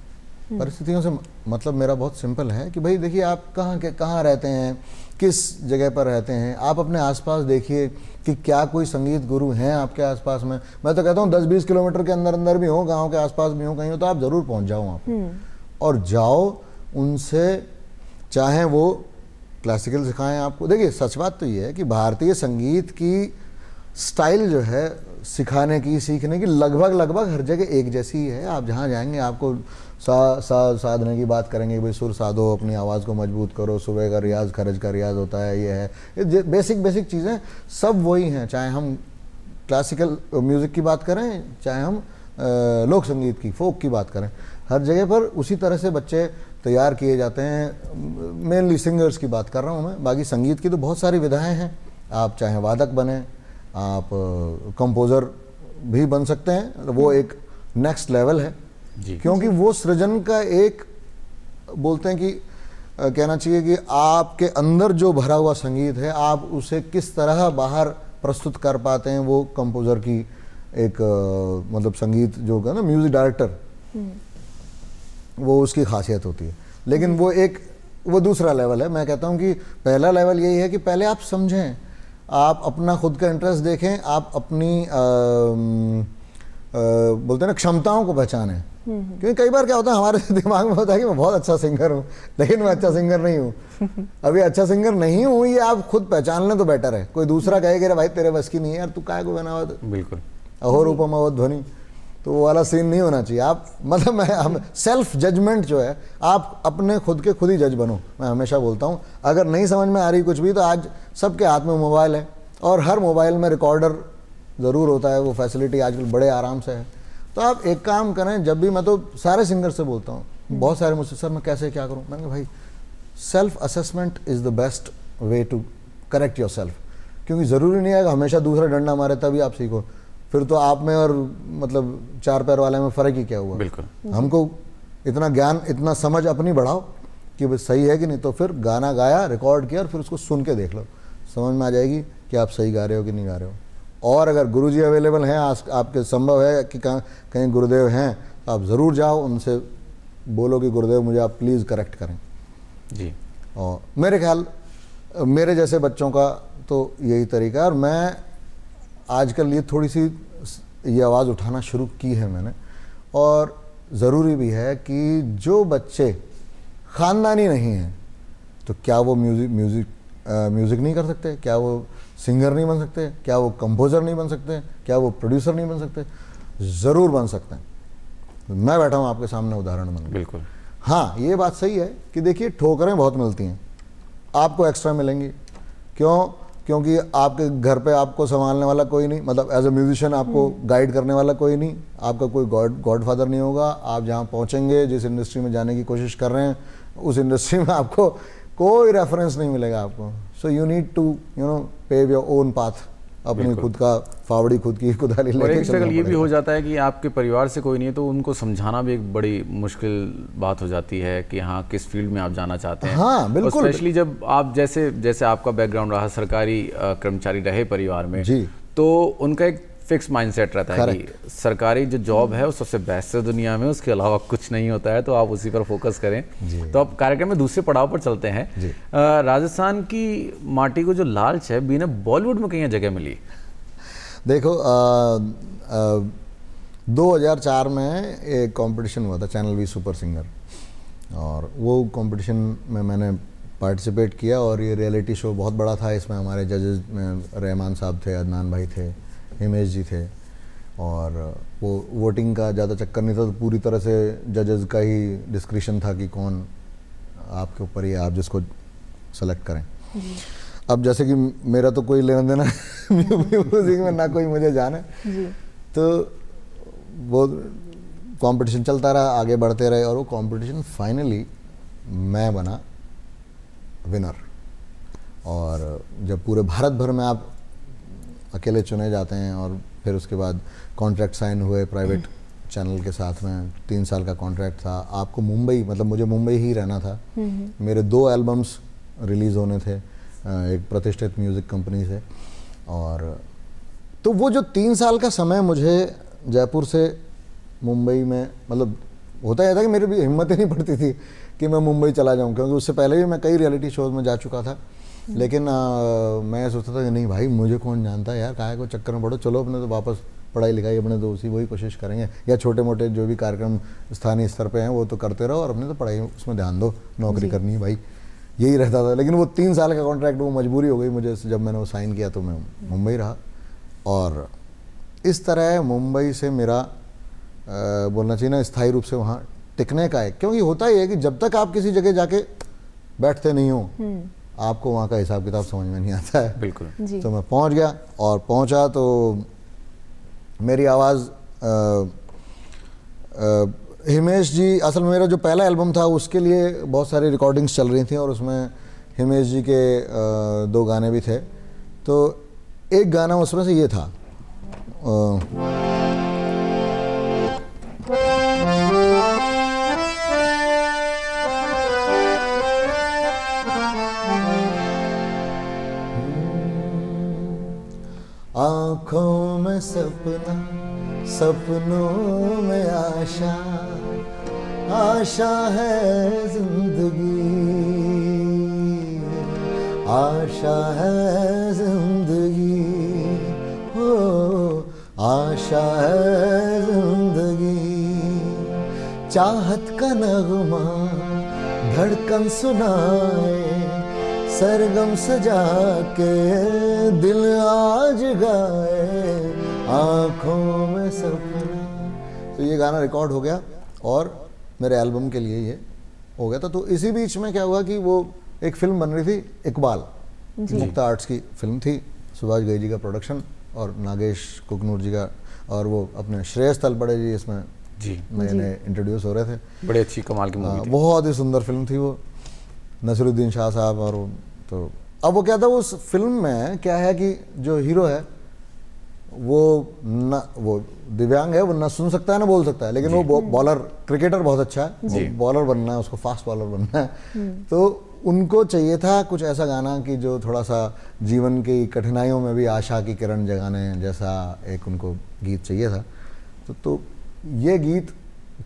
परिस्थितियों से मतलब मेरा बहुत सिंपल है कि भाई देखिए आप कहाँ रहते हैं, किस जगह पर रहते हैं। आप अपने आसपास देखिए कि क्या कोई संगीत गुरु हैं आपके आसपास में। मैं तो कहता हूँ 10-20 किलोमीटर के अंदर अंदर भी हो, गांव के आसपास भी हो, कहीं हो, तो आप ज़रूर पहुँच जाओ आप और जाओ उनसे, चाहे वो क्लासिकल सिखाएं आपको। देखिए सच बात तो ये है कि भारतीय संगीत की स्टाइल जो है सिखाने की, सीखने की लगभग हर जगह एक जैसी ही है। आप जहाँ जाएंगे आपको साधने की बात करेंगे, भाई सुर साधो, अपनी आवाज़ को मजबूत करो, सुबह का रियाज, खरज का रियाज होता है, ये है, ये बेसिक चीज़ें सब वही हैं। चाहे हम क्लासिकल म्यूज़िक की बात करें, चाहे हम लोक संगीत की, फोक की बात करें, हर जगह पर उसी तरह से बच्चे तैयार किए जाते हैं। मेनली सिंगर्स की बात कर रहा हूँ मैं, बाकी संगीत की तो बहुत सारी विधाएं हैं। आप चाहे वादक बने, आप कंपोज़र भी बन सकते हैं, वो एक नेक्स्ट लेवल है क्योंकि वो सृजन का एक, बोलते हैं कि कहना चाहिए कि आपके अंदर जो भरा हुआ संगीत है आप उसे किस तरह बाहर प्रस्तुत कर पाते हैं, वो कंपोज़र की एक मतलब संगीत जो है ना, म्यूज़िक डायरेक्टर, वो उसकी खासियत होती है। लेकिन वो दूसरा लेवल है। मैं कहता हूँ कि पहला लेवल यही है कि पहले आप समझें, आप अपना खुद का इंटरेस्ट देखें, आप अपनी बोलते हैं ना क्षमताओं को पहचानें। क्योंकि कई बार क्या होता है हमारे दिमाग में होता है कि मैं बहुत अच्छा सिंगर हूँ लेकिन मैं अच्छा सिंगर नहीं हूँ। अभी अच्छा सिंगर नहीं हूँ ये आप खुद पहचान लें तो बेटर है। कोई दूसरा कहेगा भाई तेरे बस की नहीं है यार, तू काय को बना हुआ, बिल्कुल अहो रूपम अवध ध्वनि, तो वो वाला सीन नहीं होना चाहिए। आप मतलब सेल्फ जजमेंट जो है, आप अपने खुद के खुद ही जज बनो। मैं हमेशा बोलता हूँ अगर नहीं समझ में आ रही कुछ भी तो आज सबके हाथ में मोबाइल है और हर मोबाइल में रिकॉर्डर ज़रूर होता है, वो फैसिलिटी आजकल बड़े आराम से है। तो आप एक काम करें, जब भी, मैं तो सारे सिंगर से बोलता हूँ, बहुत सारे मुझसे सर मैं कैसे क्या करूँ, मैंने कहा भाई self assessment is the best way to correct your self. क्योंकि ज़रूरी नहीं है कि हमेशा दूसरा डंडा मारे तभी आप सीखो, फिर तो आप में और मतलब 4 पैर वाले में फ़र्क ही क्या हुआ। बिल्कुल। हमको इतना ज्ञान, इतना समझ अपनी बढ़ाओ कि बस सही है कि नहीं, तो फिर गाना गाया, रिकॉर्ड किया और फिर उसको सुन के देख लो, समझ में आ जाएगी कि आप सही गा रहे हो कि नहीं गा रहे हो। और अगर गुरुजी अवेलेबल हैं, आपके संभव है कि कहीं गुरुदेव हैं, तो आप ज़रूर जाओ, उनसे बोलो कि गुरुदेव मुझे आप प्लीज़ करेक्ट करें जी। और मेरे ख्याल मेरे जैसे बच्चों का तो यही तरीका है। और मैं आजकल ये थोड़ी सी ये आवाज़ उठाना शुरू की है मैंने, और ज़रूरी भी है कि जो बच्चे ख़ानदानी नहीं हैं तो क्या वो म्यूज़िक नहीं कर सकते, क्या वो सिंगर नहीं बन सकते, क्या वो कंपोज़र नहीं बन सकते, क्या वो प्रोड्यूसर नहीं बन सकते? ज़रूर बन सकते हैं। मैं बैठा हूँ आपके सामने उदाहरण बन। बिल्कुल। हाँ, ये बात सही है कि देखिए ठोकरें बहुत मिलती हैं, आपको एक्स्ट्रा मिलेंगी। क्योंकि आपके घर पे आपको संभालने वाला कोई नहीं, मतलब एज ए म्यूजिशियन आपको गाइड करने वाला कोई नहीं, आपका कोई गॉडफादर नहीं होगा। आप जहाँ पहुँचेंगे, जिस इंडस्ट्री में जाने की कोशिश कर रहे हैं, उस इंडस्ट्री में आपको कोई रेफरेंस नहीं मिलेगा आपको। So you need to pave your own path, अपनी खुद का फावड़ी खुद की कुदाली लेके। और एक स्ट्रगल ये भी हो जाता है कि आपके परिवार से कोई नहीं है, तो उनको समझाना भी एक बड़ी मुश्किल बात हो जाती है कि हाँ किस फील्ड में आप जाना चाहते हैं। हाँ बिल्कुल। स्पेशली जब आप जैसे आपका बैकग्राउंड रहा, सरकारी कर्मचारी रहे परिवार में जी, तो उनका एक फिक्स माइंडसेट रहता है कि सरकारी जो जॉब है वो सबसे बेस्ट है दुनिया में, उसके अलावा कुछ नहीं होता है, तो आप उसी पर फोकस करें। तो अब कार्यक्रम में दूसरे पड़ाव पर चलते हैं। राजस्थान की माटी को जो लालच है, बिना बॉलीवुड में कहीं जगह मिली? देखो 2004 में एक कंपटीशन हुआ था, चैनल वी सुपर सिंगर, और वो कंपटीशन में मैंने पार्टिसिपेट किया। और ये रियलिटी शो बहुत बड़ा था, इसमें हमारे जजेस में रहमान साहब थे, अदनान भाई थे, हिमेश जी थे, और वो वोटिंग का ज़्यादा चक्कर नहीं था, तो पूरी तरह से जजेस का ही डिस्क्रिशन था कि कौन आपके ऊपर ही, आप जिसको सेलेक्ट करें। अब जैसे कि मेरा तो कोई लेना देना म्यूजिक में ना कोई मुझे जाने, तो वो कंपटीशन चलता रहा, आगे बढ़ते रहे, और वो कंपटीशन फाइनली मैं बना विनर। और जब पूरे भारत भर में आप अकेले चुने जाते हैं, और फिर उसके बाद कॉन्ट्रैक्ट साइन हुए प्राइवेट चैनल के साथ में, 3 साल का कॉन्ट्रैक्ट था। आपको मुंबई, मतलब मुझे मुंबई ही रहना था। मेरे 2 एल्बम्स रिलीज़ होने थे एक प्रतिष्ठित म्यूज़िक कंपनी से। और तो वो जो 3 साल का समय मुझे जयपुर से मुंबई में, मतलब होता यह था कि मेरी भी हिम्मत ही नहीं पड़ती थी कि मैं मुंबई चला जाऊं, क्योंकि उससे पहले भी मैं कई रियलिटी शोज़ में जा चुका था। लेकिन मैं सोचता था कि नहीं भाई, मुझे कौन जानता है यार, काहे को चक्कर में पड़ो, चलो अपने तो वापस पढ़ाई लिखाई अपने तो वही कोशिश करेंगे, या छोटे मोटे जो भी कार्यक्रम स्थानीय स्तर पे हैं वो तो करते रहो, और अपने तो पढ़ाई उसमें ध्यान दो, नौकरी करनी है भाई, यही रहता था। लेकिन वो 3 साल का कॉन्ट्रैक्ट, वो मजबूरी हो गई मुझे, जब मैंने वो साइन किया तो मैं मुंबई रहा। और इस तरह मुंबई से मेरा बोलना चाहिए ना, स्थायी रूप से वहाँ टिकने का है। क्योंकि होता ही है कि जब तक आप किसी जगह जाके बैठते नहीं हो, आपको वहाँ का हिसाब किताब समझ में नहीं आता है। बिल्कुल। तो मैं पहुँच गया, और पहुँचा तो मेरी आवाज़ हिमेश जी, असल में मेरा जो पहला एल्बम था उसके लिए बहुत सारी रिकॉर्डिंग्स चल रही थी, और उसमें हिमेश जी के 2 गाने भी थे। तो एक गाना उसमें से ये था, आँखों में सपना, सपनों में आशा, आशा है जिंदगी, आशा है जिंदगी, हो आशा है जिंदगी। चाहत का नगमा धड़कन सुनाए, सरगम सजा के दिल आज गाए, आँखों में सपना। तो ये गाना रिकॉर्ड हो गया, और मेरे एल्बम के लिए ये हो गया था। तो इसी बीच में क्या हुआ कि वो एक फिल्म बन रही थी, इकबाल, मुक्ता आर्ट्स की फिल्म थी, सुभाष घई जी का प्रोडक्शन और नागेश कुकनूर जी का, और वो अपने श्रेयस तलपड़े जी इसमें नए नए इंट्रोड्यूस हो रहे थे। बड़े अच्छी कमाल की मूवी थी। बहुत ही सुंदर फिल्म थी वो, नसीरुद्दीन शाह साहब, और तो अब वो क्या था उस फिल्म में, क्या है कि जो हीरो है वो दिव्यांग है, वो ना सुन सकता है ना बोल सकता है, लेकिन वो बॉलर, क्रिकेटर बहुत अच्छा है, वो बॉलर बनना है, उसको फास्ट बॉलर बनना है। तो उनको चाहिए था कुछ ऐसा गाना कि जो थोड़ा सा जीवन की कठिनाइयों में भी आशा की किरण जगाने जैसा एक उनको गीत चाहिए था। तो ये गीत,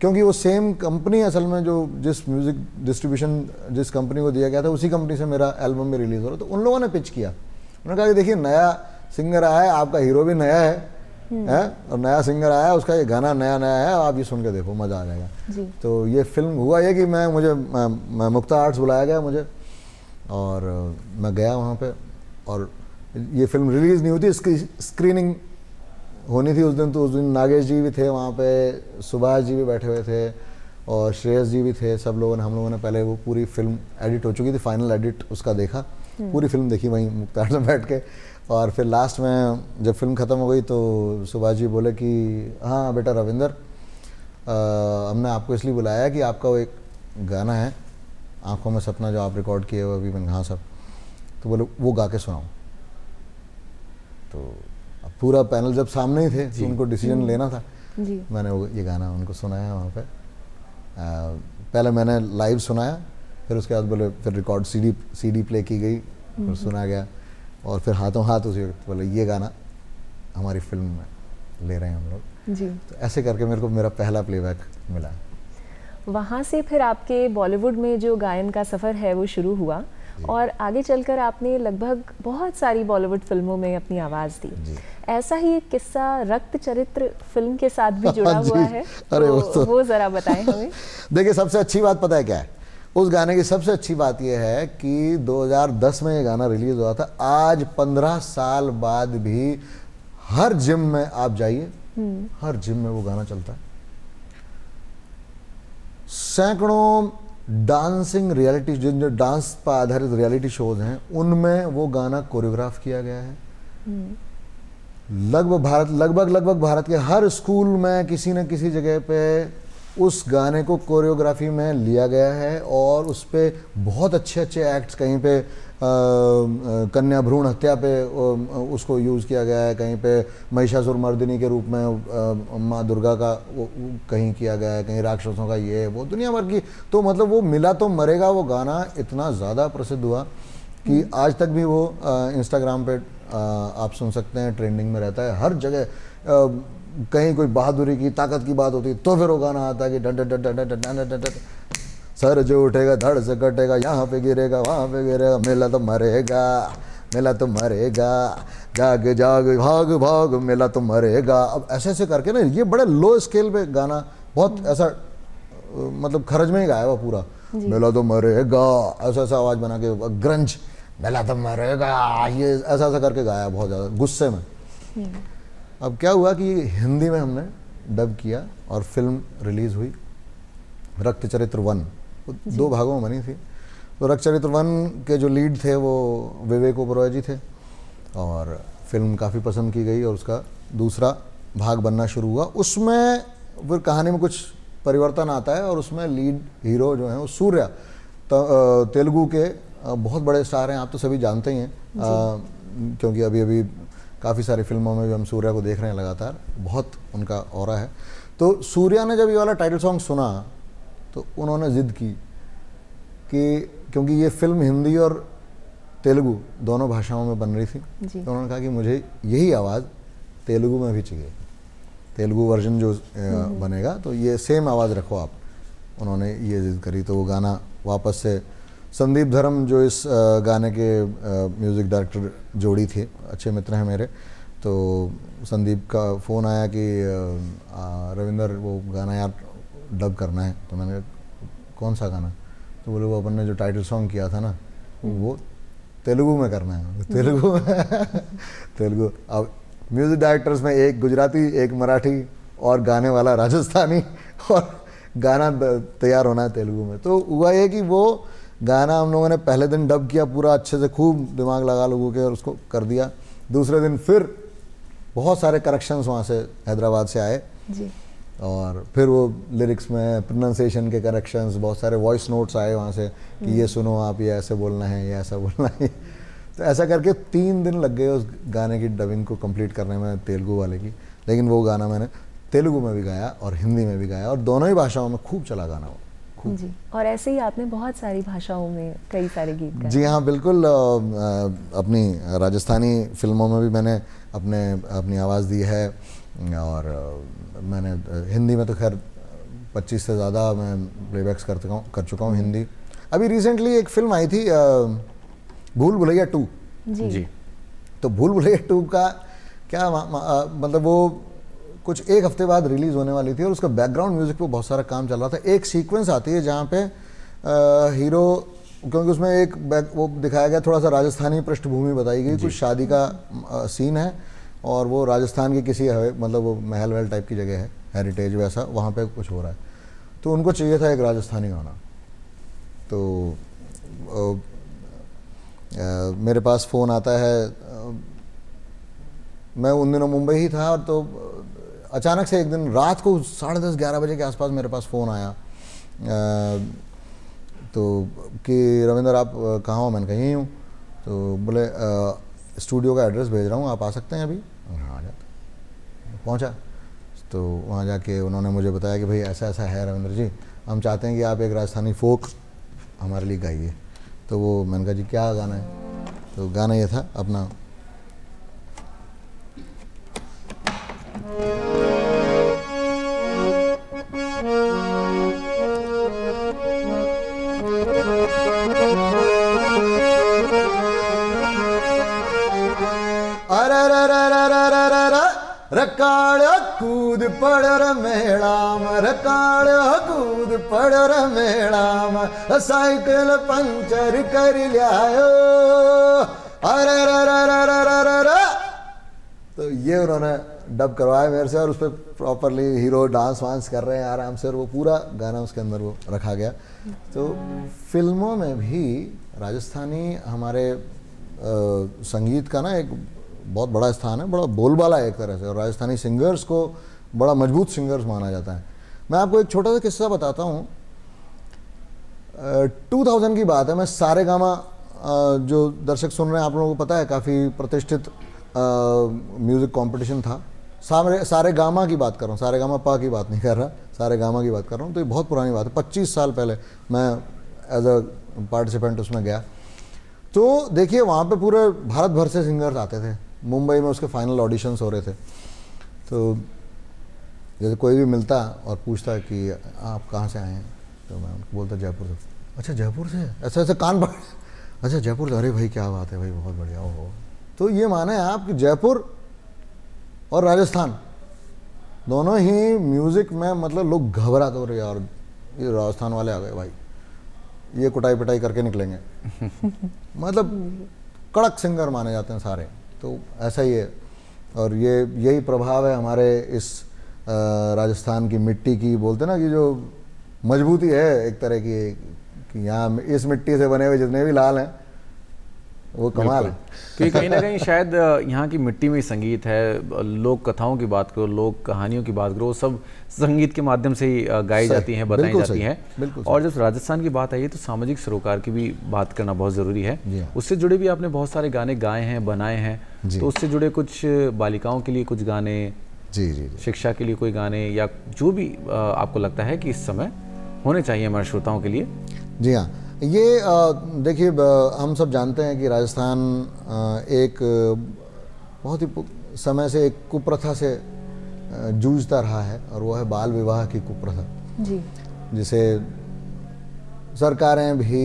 क्योंकि वो सेम कंपनी असल में जो जिस म्यूज़िक डिस्ट्रीब्यूशन जिस कंपनी को दिया गया था, उसी कंपनी से मेरा एल्बम भी रिलीज़ हो रहा, तो उन लोगों ने पिच किया। उन्होंने कहा कि देखिए नया सिंगर आया है, आपका हीरो भी नया है और नया सिंगर आया है, उसका ये गाना नया नया है, आप ये सुन के देखो, मज़ा आ जाएगा। तो ये फिल्म हुआ ये कि मैं मुक्ता आर्ट्स बुलाया गया मुझे, और मैं गया वहाँ पे, और ये फिल्म रिलीज़ नहीं हुई थी, इसकी स्क्रीनिंग होनी थी उस दिन। तो उस दिन नागेश जी भी थे वहाँ पे, सुभाष जी भी बैठे हुए थे और श्रेयस जी भी थे। सब लोगों ने, हम लोगों ने पहले वो पूरी फिल्म एडिट हो चुकी थी, फाइनल एडिट उसका देखा, पूरी फिल्म देखी वहीं मुक्ता आर्ट्स में बैठ के। और फिर लास्ट में जब फिल्म ख़त्म हो गई तो सुभाष जी बोले कि हाँ बेटा रविंदर, हमने आपको इसलिए बुलाया है कि आपका वो एक गाना है आँखों में सपना जो आप रिकॉर्ड किए हुए अभी, मैंने हाँ सब, तो बोले वो गा के सुनाओ। तो अब पूरा पैनल जब सामने ही थे तो उनको डिसीजन लेना था। मैंने वो ये गाना उनको सुनाया वहाँ पे। पहले मैंने लाइव सुनाया, फिर उसके बाद बोले फिर रिकॉर्ड सीडी प्ले की गई, फिर सुना गया, और फिर हाथों हाथ उसी वक्त बोले ये गाना हमारी फिल्म में ले रहे हैं हम लोग जी। तो ऐसे करके मेरे को मेरा पहला प्लेबैक मिला। वहाँ से फिर आपके बॉलीवुड में जो गायन का सफ़र है वो शुरू हुआ, और आगे चलकर आपने लगभग बहुत सारी बॉलीवुड फिल्मों में अपनी आवाज़ दी। ऐसा ही एक किस्सा रक्त चरित्र फिल्म के साथ भी जुड़ा हुआ है। अरे वो ज़रा बताएं हमें। देखिए सबसे अच्छी बात पता है क्या है, उस गाने की सबसे अच्छी बात यह है कि 2010 में ये गाना रिलीज हुआ था। आज 15 साल बाद भी हर जिम में आप जाइए, हर जिम में वो गाना चलता है। सैकड़ों डांसिंग रियलिटी, जो डांस पर आधारित रियलिटी शोज हैं, उनमें वो गाना कोरियोग्राफ किया गया है। लगभग भारत के हर स्कूल में किसी न किसी जगह पे उस गाने को कोरियोग्राफी में लिया गया है, और उस पे बहुत अच्छे एक्ट्स, कहीं पे कन्या भ्रूण हत्या पे उसको यूज़ किया गया है, कहीं पे महिषासुर मर्दिनी के रूप में माँ दुर्गा का वो कहीं किया गया है, कहीं राक्षसों का ये वो दुनिया भर की। तो मतलब वो मिला तो मरेगा वो गाना इतना ज़्यादा प्रसिद्ध हुआ कि आज तक भी वो इंस्टाग्राम पे आप सुन सकते हैं, ट्रेंडिंग में रहता है हर जगह। कहीं कोई बहादुरी की ताकत की बात होती है तो फिर वो गाना आता है कि डट डट डट डट डट डट, सर जो उठेगा धड़ से कटेगा, यहाँ पे गिरेगा वहाँ पे गिरेगा, मेला तो मरेगा, मेला तो मरेगा, जाग जाग भाग भाग, मेला तो मरेगा। अब ऐसे ऐसे करके ना, ये बड़े लो स्केल पे गाना, बहुत ऐसा मतलब खरज में ही गाया हुआ पूरा, मेला तो मरेगा, ऐसा ऐसा आवाज़ बना के, ग्रंज, मेला तो मरेगा, ये ऐसा ऐसा करके गाया बहुत ज़्यादा गुस्से में। अब क्या हुआ कि हिंदी में हमने डब किया और फिल्म रिलीज़ हुई, रक्त चरित्र 1, 2 भागों में बनी थी। तो रक्त चरित्र 1 के जो लीड थे वो विवेक ओबरॉय जी थे, और फिल्म काफ़ी पसंद की गई और उसका दूसरा भाग बनना शुरू हुआ। उसमें फिर कहानी में कुछ परिवर्तन आता है, और उसमें लीड हीरो जो हैं वो सूर्या, तेलुगु के बहुत बड़े स्टार हैं, आप तो सभी जानते ही हैं, क्योंकि अभी अभी काफ़ी सारी फिल्मों में भी हम सूर्या को देख रहे हैं लगातार, बहुत उनका ऑरा है। तो सूर्या ने जब ये वाला टाइटल सॉन्ग सुना तो उन्होंने ज़िद की कि, क्योंकि ये फिल्म हिंदी और तेलुगु दोनों भाषाओं में बन रही थी, तो उन्होंने कहा कि मुझे यही आवाज़ तेलुगु में भी चाहिए, तेलुगु वर्जन जो बनेगा तो ये सेम आवाज़ रखो आप। उन्होंने ये ज़िद करी, तो वो गाना वापस से संदीप धर्म जो इस गाने के म्यूज़िक डायरेक्टर जोड़ी थे, अच्छे मित्र हैं मेरे, तो संदीप का फ़ोन आया कि रविंदर वो गाना यार डब करना है। तो मैंने कौन सा गाना? तो बोले वो अपन ने जो टाइटल सॉन्ग किया था ना वो तेलुगु में करना है। तेलुगु में तेलुगु। अब म्यूज़िक डायरेक्टर्स में एक गुजराती, एक मराठी और गाने वाला राजस्थानी, और गाना तैयार होना है तेलुगु में। तो हुआ ये कि वो गाना हम लोगों ने पहले दिन डब किया पूरा अच्छे से, खूब दिमाग लगा लोगों के, और उसको कर दिया। दूसरे दिन फिर बहुत सारे करेक्शंस वहाँ से हैदराबाद से आए जी। और फिर वो लिरिक्स में प्रोनाउंसिएशन के करेक्शंस, बहुत सारे वॉइस नोट्स आए वहाँ से कि ये सुनो आप, ये ऐसे बोलना है, ये ऐसा बोलना है। तो ऐसा करके 3 दिन लग गए उस गाने की डबिंग को कंप्लीट करने में, तेलुगु वाले की। लेकिन वो गाना मैंने तेलुगु में भी गाया और हिंदी में भी गाया, और दोनों ही भाषाओं में खूब चला गाना वो। जी, और ऐसे ही आपने बहुत सारी भाषाओं में कई सारे गीत गाए। जी हाँ, बिल्कुल। अपनी राजस्थानी फिल्मों में भी मैंने अपनी आवाज़ दी है, और मैंने हिंदी में तो खैर 25 से ज़्यादा मैं प्लेबैक्स कर चुका हूँ हिंदी। अभी रिसेंटली एक फिल्म आई थी भूल भुलैया 2। जी। तो भूल भुलैया 2 का क्या मतलब वो कुछ एक हफ्ते बाद रिलीज़ होने वाली थी, और उसका बैकग्राउंड म्यूज़िक पे बहुत सारा काम चल रहा था। एक सीक्वेंस आती है जहाँ पे हीरो, क्योंकि उसमें एक वो दिखाया गया, थोड़ा सा राजस्थानी पृष्ठभूमि बताई गई, कुछ शादी का सीन है, और वो राजस्थान की किसी मतलब वो महल वहल टाइप की जगह है, हेरिटेज वैसा, वहाँ पे कुछ हो रहा है। तो उनको चाहिए था एक राजस्थानी गाना। तो मेरे पास फ़ोन आता है, मैं उन दिनों मुंबई ही था, और तो अचानक से एक दिन रात को 10:30-11 बजे के आसपास मेरे पास फ़ोन आया, तो कि रविंदर आप कहाँ हो? मैंने कहीं हूँ। तो बोले स्टूडियो का एड्रेस भेज रहा हूँ, आप आ सकते हैं अभी? हाँ, आ जाते। पहुँचा तो वहाँ जाके उन्होंने मुझे बताया कि भाई ऐसा ऐसा है रविंद्र जी, हम चाहते हैं कि आप एक राजस्थानी फोक हमारे लिए गाइए। तो वो मैंने कहा जी क्या गाना है? तो गाना ये था अपना, रकाड़ कूद पड़ र मेड़ाम, रकाड़ कूद पड़ र मेड़ाम, साइकिल पंचर कर लियायो, अरे रे। तो ये उन्होंने डब करवाया मेरे से, और उस पर प्रॉपरली हीरो डांस वांस कर रहे हैं आराम से, और वो पूरा गाना उसके अंदर वो रखा गया। तो फिल्मों में भी राजस्थानी हमारे संगीत का ना एक बहुत बड़ा स्थान है, बड़ा बोलबाला है एक तरह से, और राजस्थानी सिंगर्स को बड़ा मजबूत सिंगर्स माना जाता है। मैं आपको एक छोटा सा किस्सा बताता हूँ। 2000 की बात है, मैं सारेगामा, जो दर्शक सुन रहे हैं आप लोगों को पता है, काफ़ी प्रतिष्ठित म्यूज़िक कंपटीशन था। सारेगामा की बात कर रहा हूँ, सारेगामा पा की बात नहीं कर रहा, सारेगामा की बात कर रहा हूँ। तो ये बहुत पुरानी बात है, 25 साल पहले मैं एज अ पार्टिसिपेंट उसमें गया। तो देखिए वहाँ पे पूरे भारत भर से सिंगर्स आते थे। मुंबई में उसके फाइनल ऑडिशंस हो रहे थे। तो जैसे कोई भी मिलता और पूछता कि आप कहाँ से आए हैं, तो मैं उनको बोलता जयपुर से। अच्छा जयपुर से, ऐसा ऐसा कान पकड़, अच्छा जयपुर से, अरे भाई क्या बात है भाई, बहुत बढ़िया हो। तो ये माने आप कि जयपुर और राजस्थान दोनों ही म्यूज़िक में मतलब लोग घबराते हो रहे यार, ये राजस्थान वाले आ गए भाई, ये कुटाई पिटाई करके निकलेंगे। मतलब कड़क सिंगर माने जाते हैं सारे। तो ऐसा ही है, और ये यही प्रभाव है हमारे इस राजस्थान की मिट्टी की, बोलते ना कि जो मजबूती है एक तरह की, कि यहाँ इस मिट्टी से बने हुए जितने भी लाल हैं वो कमाल है। क्योंकि कहीं ना कहीं शायद यहाँ की मिट्टी में संगीत है। लोक कथाओं की बात करो, लोक कहानियों की बात करो, वो सब संगीत के माध्यम से ही गाई जाती हैं, बताई जाती हैं। और जब राजस्थान की बात आई है तो सामाजिक सरोकार की भी बात करना बहुत ज़रूरी है। उससे जुड़े भी आपने बहुत सारे गाने गाए हैं, बनाए हैं। तो उससे जुड़े कुछ बालिकाओं के लिए कुछ गाने, जी, शिक्षा के लिए कोई गाने, या जो भी आपको लगता है कि इस समय होने चाहिए हमारे श्रोताओं के लिए? जी हाँ, ये देखिए हम सब जानते हैं कि राजस्थान एक बहुत ही समय से एक कुप्रथा से जूझता रहा है, और वो है बाल विवाह की कुप्रथा जी, जिसे सरकारें भी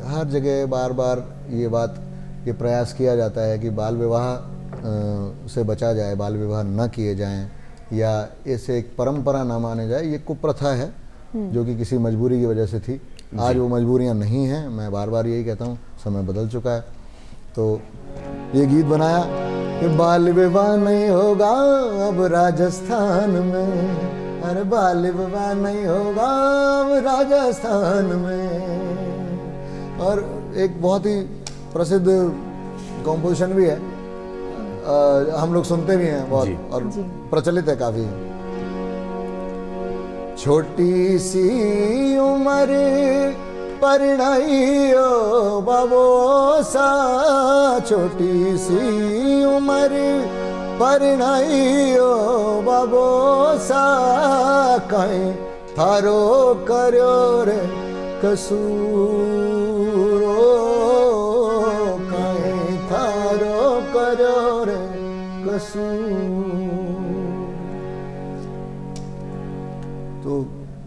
हर जगह बार बार ये प्रयास किया जाता है कि बाल विवाह से बचा जाए, बाल विवाह न किए जाएं, या इसे एक परंपरा न माने जाए। ये कुप्रथा है जो कि किसी मजबूरी की वजह से थी। आज वो मजबूरियां नहीं हैं, मैं बार बार यही कहता हूँ, समय बदल चुका है। तो ये गीत बनाया कि बाल विवाह नहीं होगा अब राजस्थान में, अरे बाल विवाह नहीं होगा अब राजस्थान में। और एक बहुत ही प्रसिद्ध कॉम्पोजिशन भी है, हम लोग सुनते भी हैं बहुत, और प्रचलित है काफ़ी। छोटी सी उम्र परिणाइयो बाबो सा, छोटी सी उम्र परिणाइयो बाबो सा, कहीं थारो कर्यो रे कसूरो, कहीं थारो कर्यो रे कसूर। तो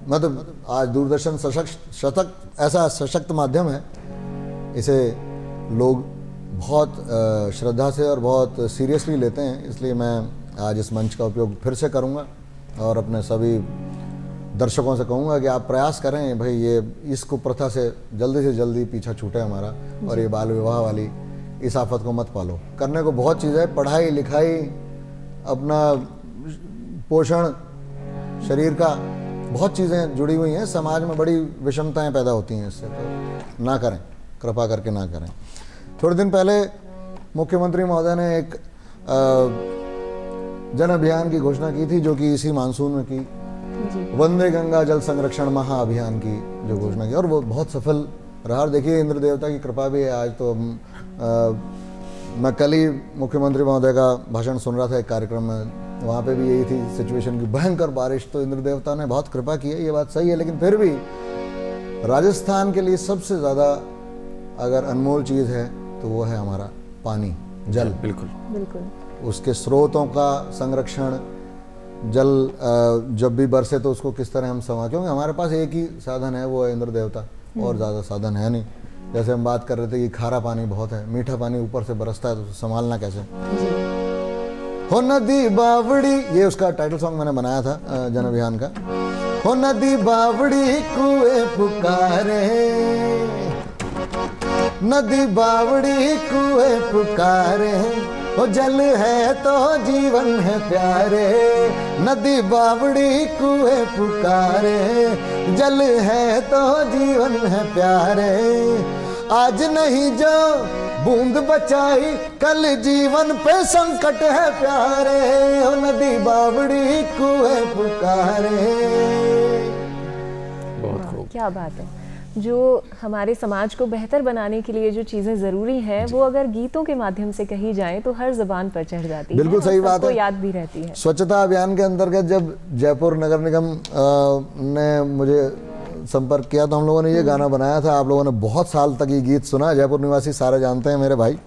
मतलब आज दूरदर्शन सशक्त ऐसा सशक्त माध्यम है, इसे लोग बहुत श्रद्धा से और बहुत सीरियसली लेते हैं, इसलिए मैं आज इस मंच का उपयोग फिर से करूंगा और अपने सभी दर्शकों से कहूंगा कि आप प्रयास करें भाई, ये इस कुप्रथा से जल्दी पीछा छूटे हमारा, और ये बाल विवाह वाली इस आफत को मत पालो। करने को बहुत चीज़ है, पढ़ाई लिखाई, अपना पोषण शरीर का, बहुत चीज़ें जुड़ी हुई हैं। समाज में बड़ी विषमताएं पैदा होती हैं इससे, तो ना करें, कृपा करके ना करें। थोड़े दिन पहले मुख्यमंत्री महोदय ने एक जन अभियान की घोषणा की थी, जो कि इसी मानसून में की, वंदे गंगा जल संरक्षण महाअभियान की जो घोषणा की, और वो बहुत सफल रहा। और देखिए इंद्र देवता की कृपा भी है। आज तो मैं कल ही मुख्यमंत्री महोदय का भाषण सुन रहा था एक कार्यक्रम में, वहाँ पे भी यही थी सिचुएशन की भयंकर बारिश। तो इंद्र देवता ने बहुत कृपा की है, ये बात सही है, लेकिन फिर भी राजस्थान के लिए सबसे ज़्यादा अगर अनमोल चीज़ है तो वो है हमारा पानी, जल। बिल्कुल बिल्कुल। उसके स्रोतों का संरक्षण, जल जब भी बरसे तो उसको किस तरह हम संभालें, क्योंकि हमारे पास एक ही साधन है, वो है इंद्र देवता, और ज़्यादा साधन है नहीं। जैसे हम बात कर रहे थे कि खारा पानी बहुत है, मीठा पानी ऊपर से बरसता है, तो संभालना कैसे। हो नदी बावड़ी, ये उसका टाइटल सॉन्ग मैंने बनाया था जन अभियान का। हो नदी बावड़ी कुएं पुकारे, नदी बावड़ी कुएं पुकारे, ओ जल है तो जीवन है प्यारे, नदी बावड़ी कुएं पुकारे, जल है तो जीवन है प्यारे, आज नहीं जो बूंद बचाई कल जीवन पे संकट है प्यारे, ओ नदी बावड़ी कुएं पुकारे। बहुत खूब, क्या बात है। जो हमारे समाज को बेहतर बनाने के लिए जो चीज़ें ज़रूरी हैं, वो अगर गीतों के माध्यम से कही जाए तो हर ज़बान पर चढ़ जाती है। बिल्कुल सही बात है, याद भी रहती है। स्वच्छता अभियान के अंतर्गत जब जयपुर नगर निगम ने मुझे संपर्क किया तो हम लोगों ने ये गाना बनाया था। आप लोगों ने बहुत साल तक ये गीत सुना, जयपुर निवासी सारे जानते हैं मेरे भाई।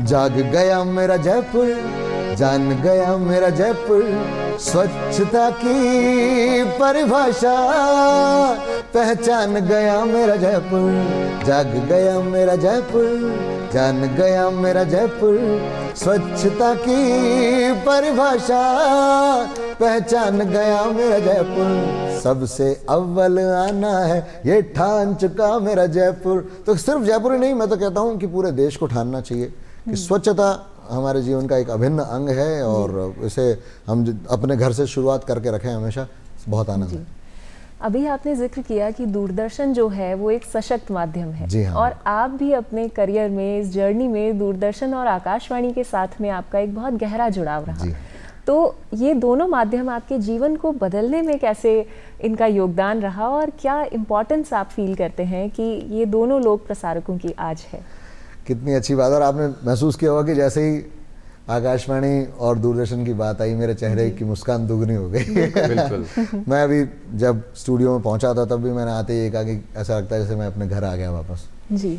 जाग गया मेरा जयपुर, जान गया मेरा जयपुर, स्वच्छता की परिभाषा पहचान गया मेरा जयपुर, जाग गया मेरा जयपुर, जान गया मेरा जयपुर, स्वच्छता की परिभाषा पहचान गया मेरा जयपुर, सबसे अव्वल आना है ये ठान चुका मेरा जयपुर। तो सिर्फ जयपुर ही नहीं, मैं तो कहता हूँ कि पूरे देश को ठानना चाहिए कि स्वच्छता हमारे जीवन का एक अभिन्न अंग है, और इसे हम अपने घर से शुरुआत करके रखें हमेशा, बहुत आनंद है। अभी आपने जिक्र किया कि दूरदर्शन जो है वो एक सशक्त माध्यम है। जी हाँ। और आप भी अपने करियर में, इस जर्नी में दूरदर्शन और आकाशवाणी के साथ में आपका एक बहुत गहरा जुड़ाव रहा। जी। तो ये दोनों माध्यम आपके जीवन को बदलने में कैसे इनका योगदान रहा, और क्या इम्पोर्टेंस आप फील करते हैं कि ये दोनों लोक प्रसारकों की आज है? कितनी अच्छी बात। और आपने महसूस किया होगा कि जैसे ही आकाशवाणी और दूरदर्शन की बात आई, मेरे चेहरे की मुस्कान दुगनी हो गई। बिल्कुल। मैं अभी जब स्टूडियो में पहुंचा था तब भी मैंने आते ही कहा कि ऐसा लगता है जैसे मैं अपने घर आ गया वापस। जी।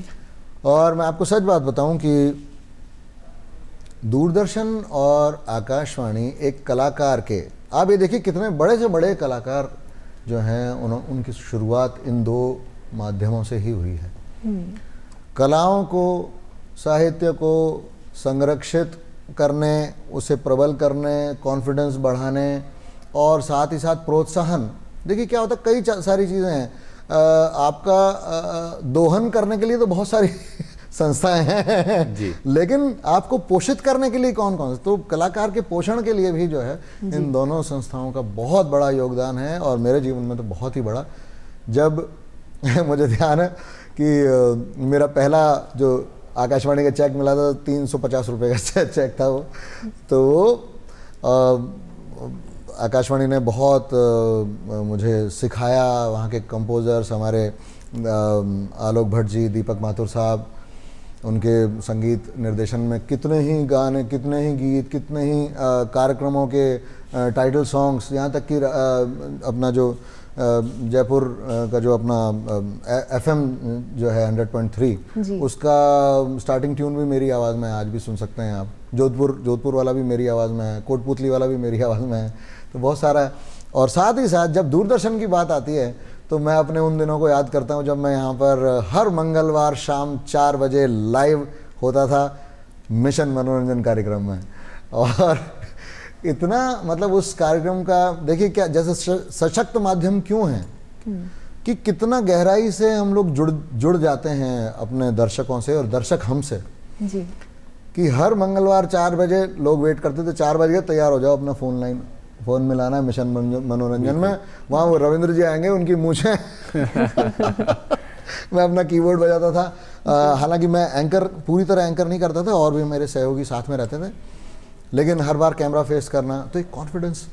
और मैं आपको सच बात बताऊं कि दूरदर्शन और आकाशवाणी एक कलाकार के, आप ये देखिए कितने बड़े से बड़े कलाकार जो हैं उनकी शुरुआत इन दो माध्यमों से ही हुई है। कलाओं को, साहित्य को संरक्षित करने, उसे प्रबल करने, कॉन्फिडेंस बढ़ाने, और साथ ही साथ प्रोत्साहन। देखिए क्या होता है, कई सारी चीज़ें हैं। आपका दोहन करने के लिए तो बहुत सारी संस्थाएं हैं जी, लेकिन आपको पोषित करने के लिए कौन कौन से, तो कलाकार के पोषण के लिए भी जो है इन दोनों संस्थाओं का बहुत बड़ा योगदान है, और मेरे जीवन में तो बहुत ही बड़ा। जब मुझे ध्यान है कि मेरा पहला जो आकाशवाणी का चेक मिला था 350 रुपये का चेक था वो, तो वो आकाशवाणी ने बहुत मुझे सिखाया। वहाँ के कंपोज़र्स हमारे आलोक भट्ट जी, दीपक माथुर साहब, उनके संगीत निर्देशन में कितने ही गाने, कितने ही गीत, कितने ही कार्यक्रमों के टाइटल सॉन्ग्स, यहाँ तक कि अपना जो जयपुर का जो अपना FM जो है 100.3 उसका स्टार्टिंग ट्यून भी मेरी आवाज़ में, आज भी सुन सकते हैं आप। जोधपुर वाला भी मेरी आवाज़ में है, कोटपुतली वाला भी मेरी आवाज़ में है, तो बहुत सारा है। और साथ ही साथ जब दूरदर्शन की बात आती है तो मैं अपने उन दिनों को याद करता हूँ जब मैं यहाँ पर हर मंगलवार शाम 4 बजे लाइव होता था मिशन मनोरंजन कार्यक्रम में। और इतना मतलब उस कार्यक्रम का देखिए क्या, जैसे सशक्त माध्यम क्यों है कि कितना गहराई से हम लोग जुड़ जाते हैं अपने दर्शकों से और दर्शक हमसे जी। कि हर मंगलवार 4 बजे लोग वेट करते थे, 4 बजे तैयार हो जाओ, अपना फ़ोन मिलाना है मिशन मनोरंजन में। वहाँ वो रविंद्र जी आएंगे, उनकी मूछें मैं अपना कीबोर्ड बजाता था। हालांकि मैं पूरी तरह एंकर नहीं करता था, और भी मेरे सहयोगी साथ में रहते थे, लेकिन हर बार कैमरा फेस करना तो एक कॉन्फिडेंस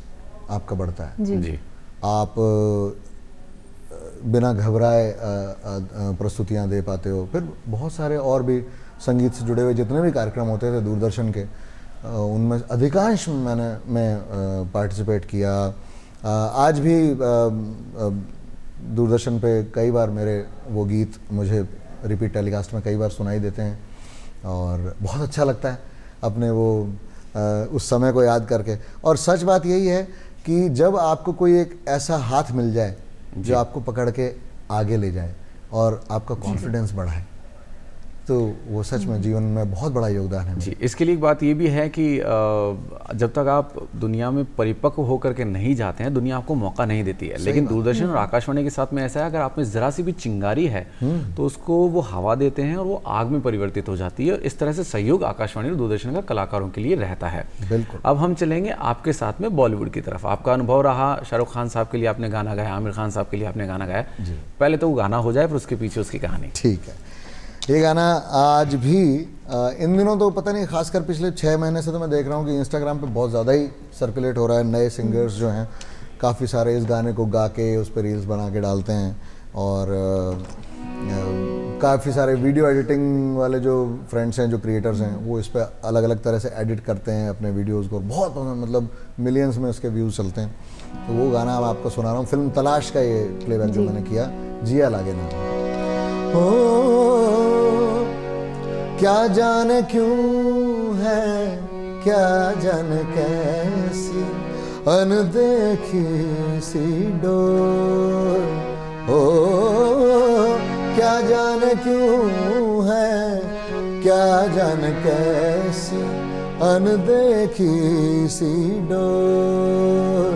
आपका बढ़ता है जी। आप बिना घबराए प्रस्तुतियाँ दे पाते हो। फिर बहुत सारे और भी संगीत से जुड़े हुए जितने भी कार्यक्रम होते थे दूरदर्शन के, उनमें अधिकांश मैं पार्टिसिपेट किया। आज भी दूरदर्शन पे कई बार मेरे वो गीत मुझे रिपीट टेलीकास्ट में कई बार सुनाई देते हैं और बहुत अच्छा लगता है अपने वो उस समय को याद करके। और सच बात यही है कि जब आपको कोई एक ऐसा हाथ मिल जाए जो आपको पकड़ के आगे ले जाए और आपका कॉन्फिडेंस बढ़ाए, तो वो सच में जीवन में बहुत बड़ा योगदान है जी। इसके लिए एक बात ये भी है कि जब तक आप दुनिया में परिपक्व होकर के नहीं जाते हैं, दुनिया आपको मौका नहीं देती है। लेकिन दूरदर्शन और आकाशवाणी के साथ में ऐसा है, अगर आप में जरा सी भी चिंगारी है तो उसको वो हवा देते हैं और वो आग में परिवर्तित हो जाती है। और इस तरह से सहयोग आकाशवाणी और दूरदर्शन का कलाकारों के लिए रहता है। बिल्कुल। अब हम चलेंगे आपके साथ में बॉलीवुड की तरफ। आपका अनुभव रहा, शाहरुख खान साहब के लिए आपने गाना गाया, आमिर खान साहब के लिए आपने गाना गाया। पहले तो वो गाना हो जाए, फिर उसके पीछे उसकी कहानी। ठीक है। ये गाना आज भी इन दिनों तो पता नहीं, खासकर पिछले 6 महीने से तो मैं देख रहा हूँ कि इंस्टाग्राम पे बहुत ज़्यादा ही सर्कुलेट हो रहा है। नए सिंगर्स जो हैं काफ़ी सारे इस गाने को गा के उस पर रील्स बना के डालते हैं। और काफ़ी सारे वीडियो एडिटिंग वाले जो फ्रेंड्स हैं, जो क्रिएटर्स हैं, वो इस पर अलग अलग तरह से एडिट करते हैं अपने वीडियोज़ को। बहुत मतलब मिलियंस में उसके व्यूज़ चलते हैं। तो वो गाना मैं आपको सुना रहा हूँ, फिल्म तलाश का ये प्लेबैक जो मैंने किया, जिया लागे ना। क्या जाने क्यों है, क्या जाने कैसी अनदेखी सी डोर, क्या जाने क्यों है, क्या जाने कैसी अनदेखी सी डोर,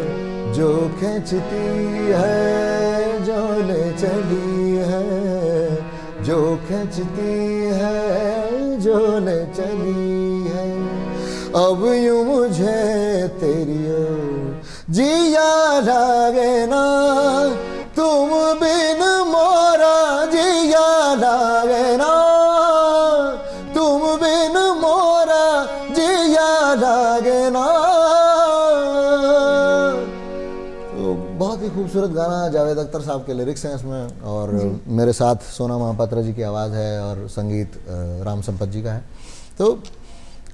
जो खींचती है जो ले चली है, जो खींचती है जो ले चली है। अब यूं मुझे तेरी ओर जिया लागे ना, तुम बिन मोरा जिया लागे ना, तुम बिन मोरा जिया लागे ना। तो बहुत ही खूबसूरत गाना, जावेद अख्तर साहब के लिरिक्स हैं इसमें, और मेरे साथ सोना महापात्रा जी की आवाज़ है और संगीत राम संपत जी का है। तो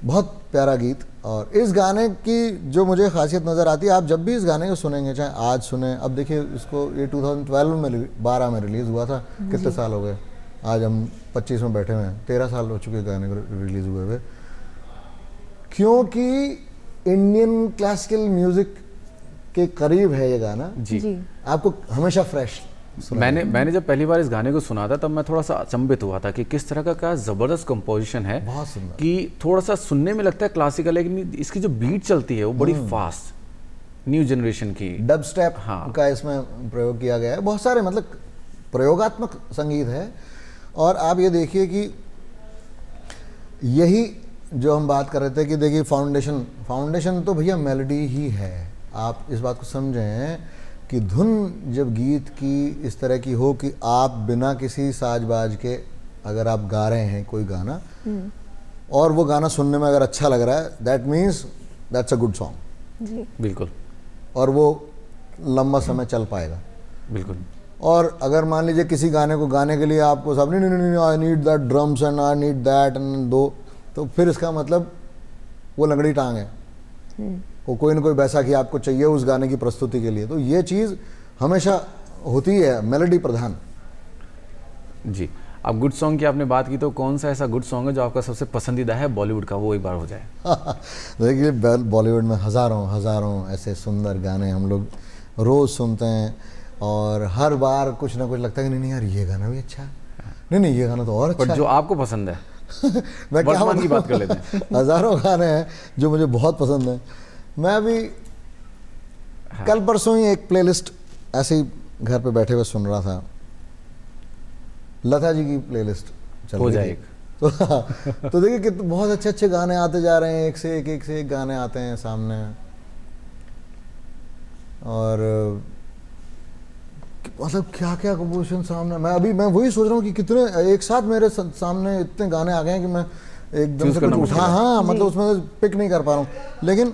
बहुत प्यारा गीत। और इस गाने की जो मुझे खासियत नज़र आती है, आप जब भी इस गाने को सुनेंगे, चाहे आज सुने, अब देखिए इसको, ये 2012 में रिलीज़ हुआ था, कितने साल हो गए, आज हम 25 में बैठे हुए हैं, 13 साल हो चुके गाने को रिलीज़ हुए हुए। क्योंकि इंडियन क्लासिकल म्यूज़िक के करीब है ये गाना जी। आपको हमेशा फ्रेश। मैंने जब पहली बार इस गाने को सुना था तब मैं थोड़ा सा अचंभित हुआ था कि किस तरह का क्या ज़बरदस्त कंपोजिशन है, बहुत सुंदर, कि थोड़ा सा सुनने में लगता है क्लासिकल, लेकिन इसकी जो बीट चलती है वो बड़ी फास्ट, न्यू जनरेशन की डब स्टेप का इसमें प्रयोग किया गया है। बहुत सारे मतलब प्रयोगात्मक संगीत है। और आप ये देखिए कि यही जो हम बात कर रहे थे कि देखिए फाउंडेशन तो भैया मेलोडी ही है। आप इस बात को समझें कि धुन जब गीत की इस तरह की हो कि आप बिना किसी साज-बाज के अगर आप गा रहे हैं कोई गाना और वो गाना सुनने में अगर अच्छा लग रहा है, that means that's a good song. जी बिल्कुल। और वो लंबा समय चल पाएगा। बिल्कुल। और अगर मान लीजिए किसी गाने को गाने के लिए आपको सब नहीं I need that drums and I need that and दो, तो फिर इसका मतलब वो लंगड़ी टांग है, वो कोई ना कोई वैसा कि आपको चाहिए उस गाने की प्रस्तुति के लिए। तो ये चीज़ हमेशा होती है मेलोडी प्रधान। जी, अब गुड सॉन्ग की आपने बात की, तो कौन सा ऐसा गुड सॉन्ग है जो आपका सबसे पसंदीदा है बॉलीवुड का, वो एक बार हो जाए? देखिए बॉलीवुड में हज़ारों ऐसे सुंदर गाने हम लोग रोज़ सुनते हैं और हर बार कुछ ना कुछ लगता है कि नहीं यार ये गाना भी अच्छा है, नहीं ये गाना तो और अच्छा है। जो आपको पसंद है मैं क्या की बात कर लेते हैं। हज़ारों गाने हैं जो मुझे बहुत पसंद है। मैं अभी कल परसों ही एक प्लेलिस्ट ऐसे ही घर पे बैठे हुए सुन रहा था, लता जी की प्लेलिस्ट चल हो रही जाए थी। तो देखिए कितने बहुत अच्छे अच्छे गाने आते जा रहे हैं, एक से एक गाने आते हैं सामने। और मतलब क्या क्या कंपोजिशन सामने, मैं वही सोच रहा हूँ कि कितने एक साथ मेरे सामने इतने गाने आ गए हैं कि मैं एकदम से कुछ उठा, हाँ मतलब उसमें पिक नहीं कर पा रहा हूँ। लेकिन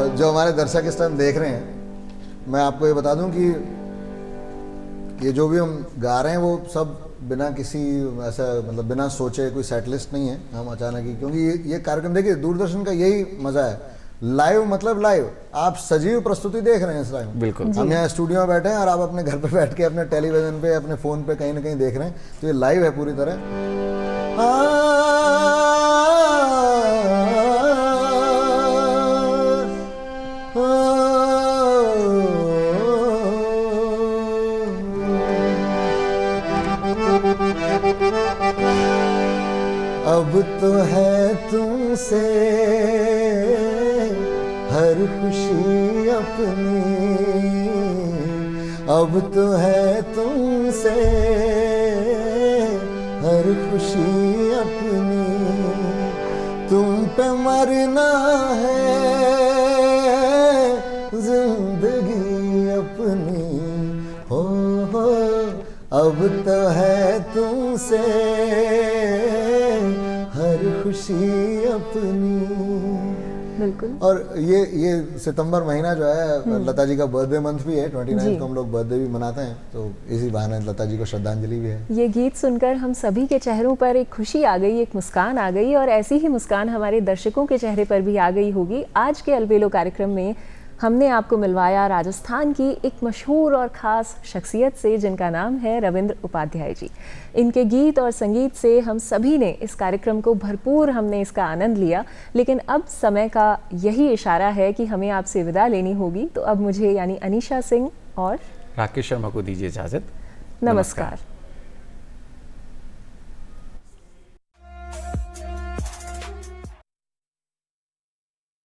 जो हमारे दर्शक इस टाइम देख रहे हैं, मैं आपको ये बता दूं कि ये जो भी हम गा रहे हैं वो सब बिना किसी ऐसा मतलब बिना सोचे, कोई सेट लिस्ट नहीं है, हम अचानक ही, क्योंकि ये कार्यक्रम देखिए दूरदर्शन का यही मजा है, लाइव मतलब लाइव, आप सजीव प्रस्तुति देख रहे हैं इस टाइम। बिल्कुल। हम यहाँ स्टूडियो में बैठे हैं और आप अपने घर पे बैठ के अपने टेलीविजन पे अपने फोन पे कहीं ना कहीं देख रहे हैं, तो ये लाइव है पूरी तरह। अब तो है तुमसे हर खुशी अपनी, अब तो है तुमसे हर खुशी अपनी, तुम पे मरना है जिंदगी अपनी, हो अब तो है तुमसे हर खुशी अपनी। बिल्कुल। और ये सितंबर महीना जो है लता जी का बर्थडे मंथ भी है, 29 को हम लोग बर्थडे भी मनाते हैं, तो इसी बहाने लता जी को श्रद्धांजलि भी है। ये गीत सुनकर हम सभी के चेहरों पर एक खुशी आ गई, एक मुस्कान आ गई, और ऐसी ही मुस्कान हमारे दर्शकों के चेहरे पर भी आ गई होगी। आज के अलबेलो कार्यक्रम में हमने आपको मिलवाया राजस्थान की एक मशहूर और ख़ास शख्सियत से, जिनका नाम है रविंद्र उपाध्याय जी। इनके गीत और संगीत से हम सभी ने इस कार्यक्रम को भरपूर हमने इसका आनंद लिया, लेकिन अब समय का यही इशारा है कि हमें आपसे विदा लेनी होगी। तो अब मुझे यानी अनीशा सिंह और राकेश शर्मा को दीजिए इजाज़त। नमस्कार।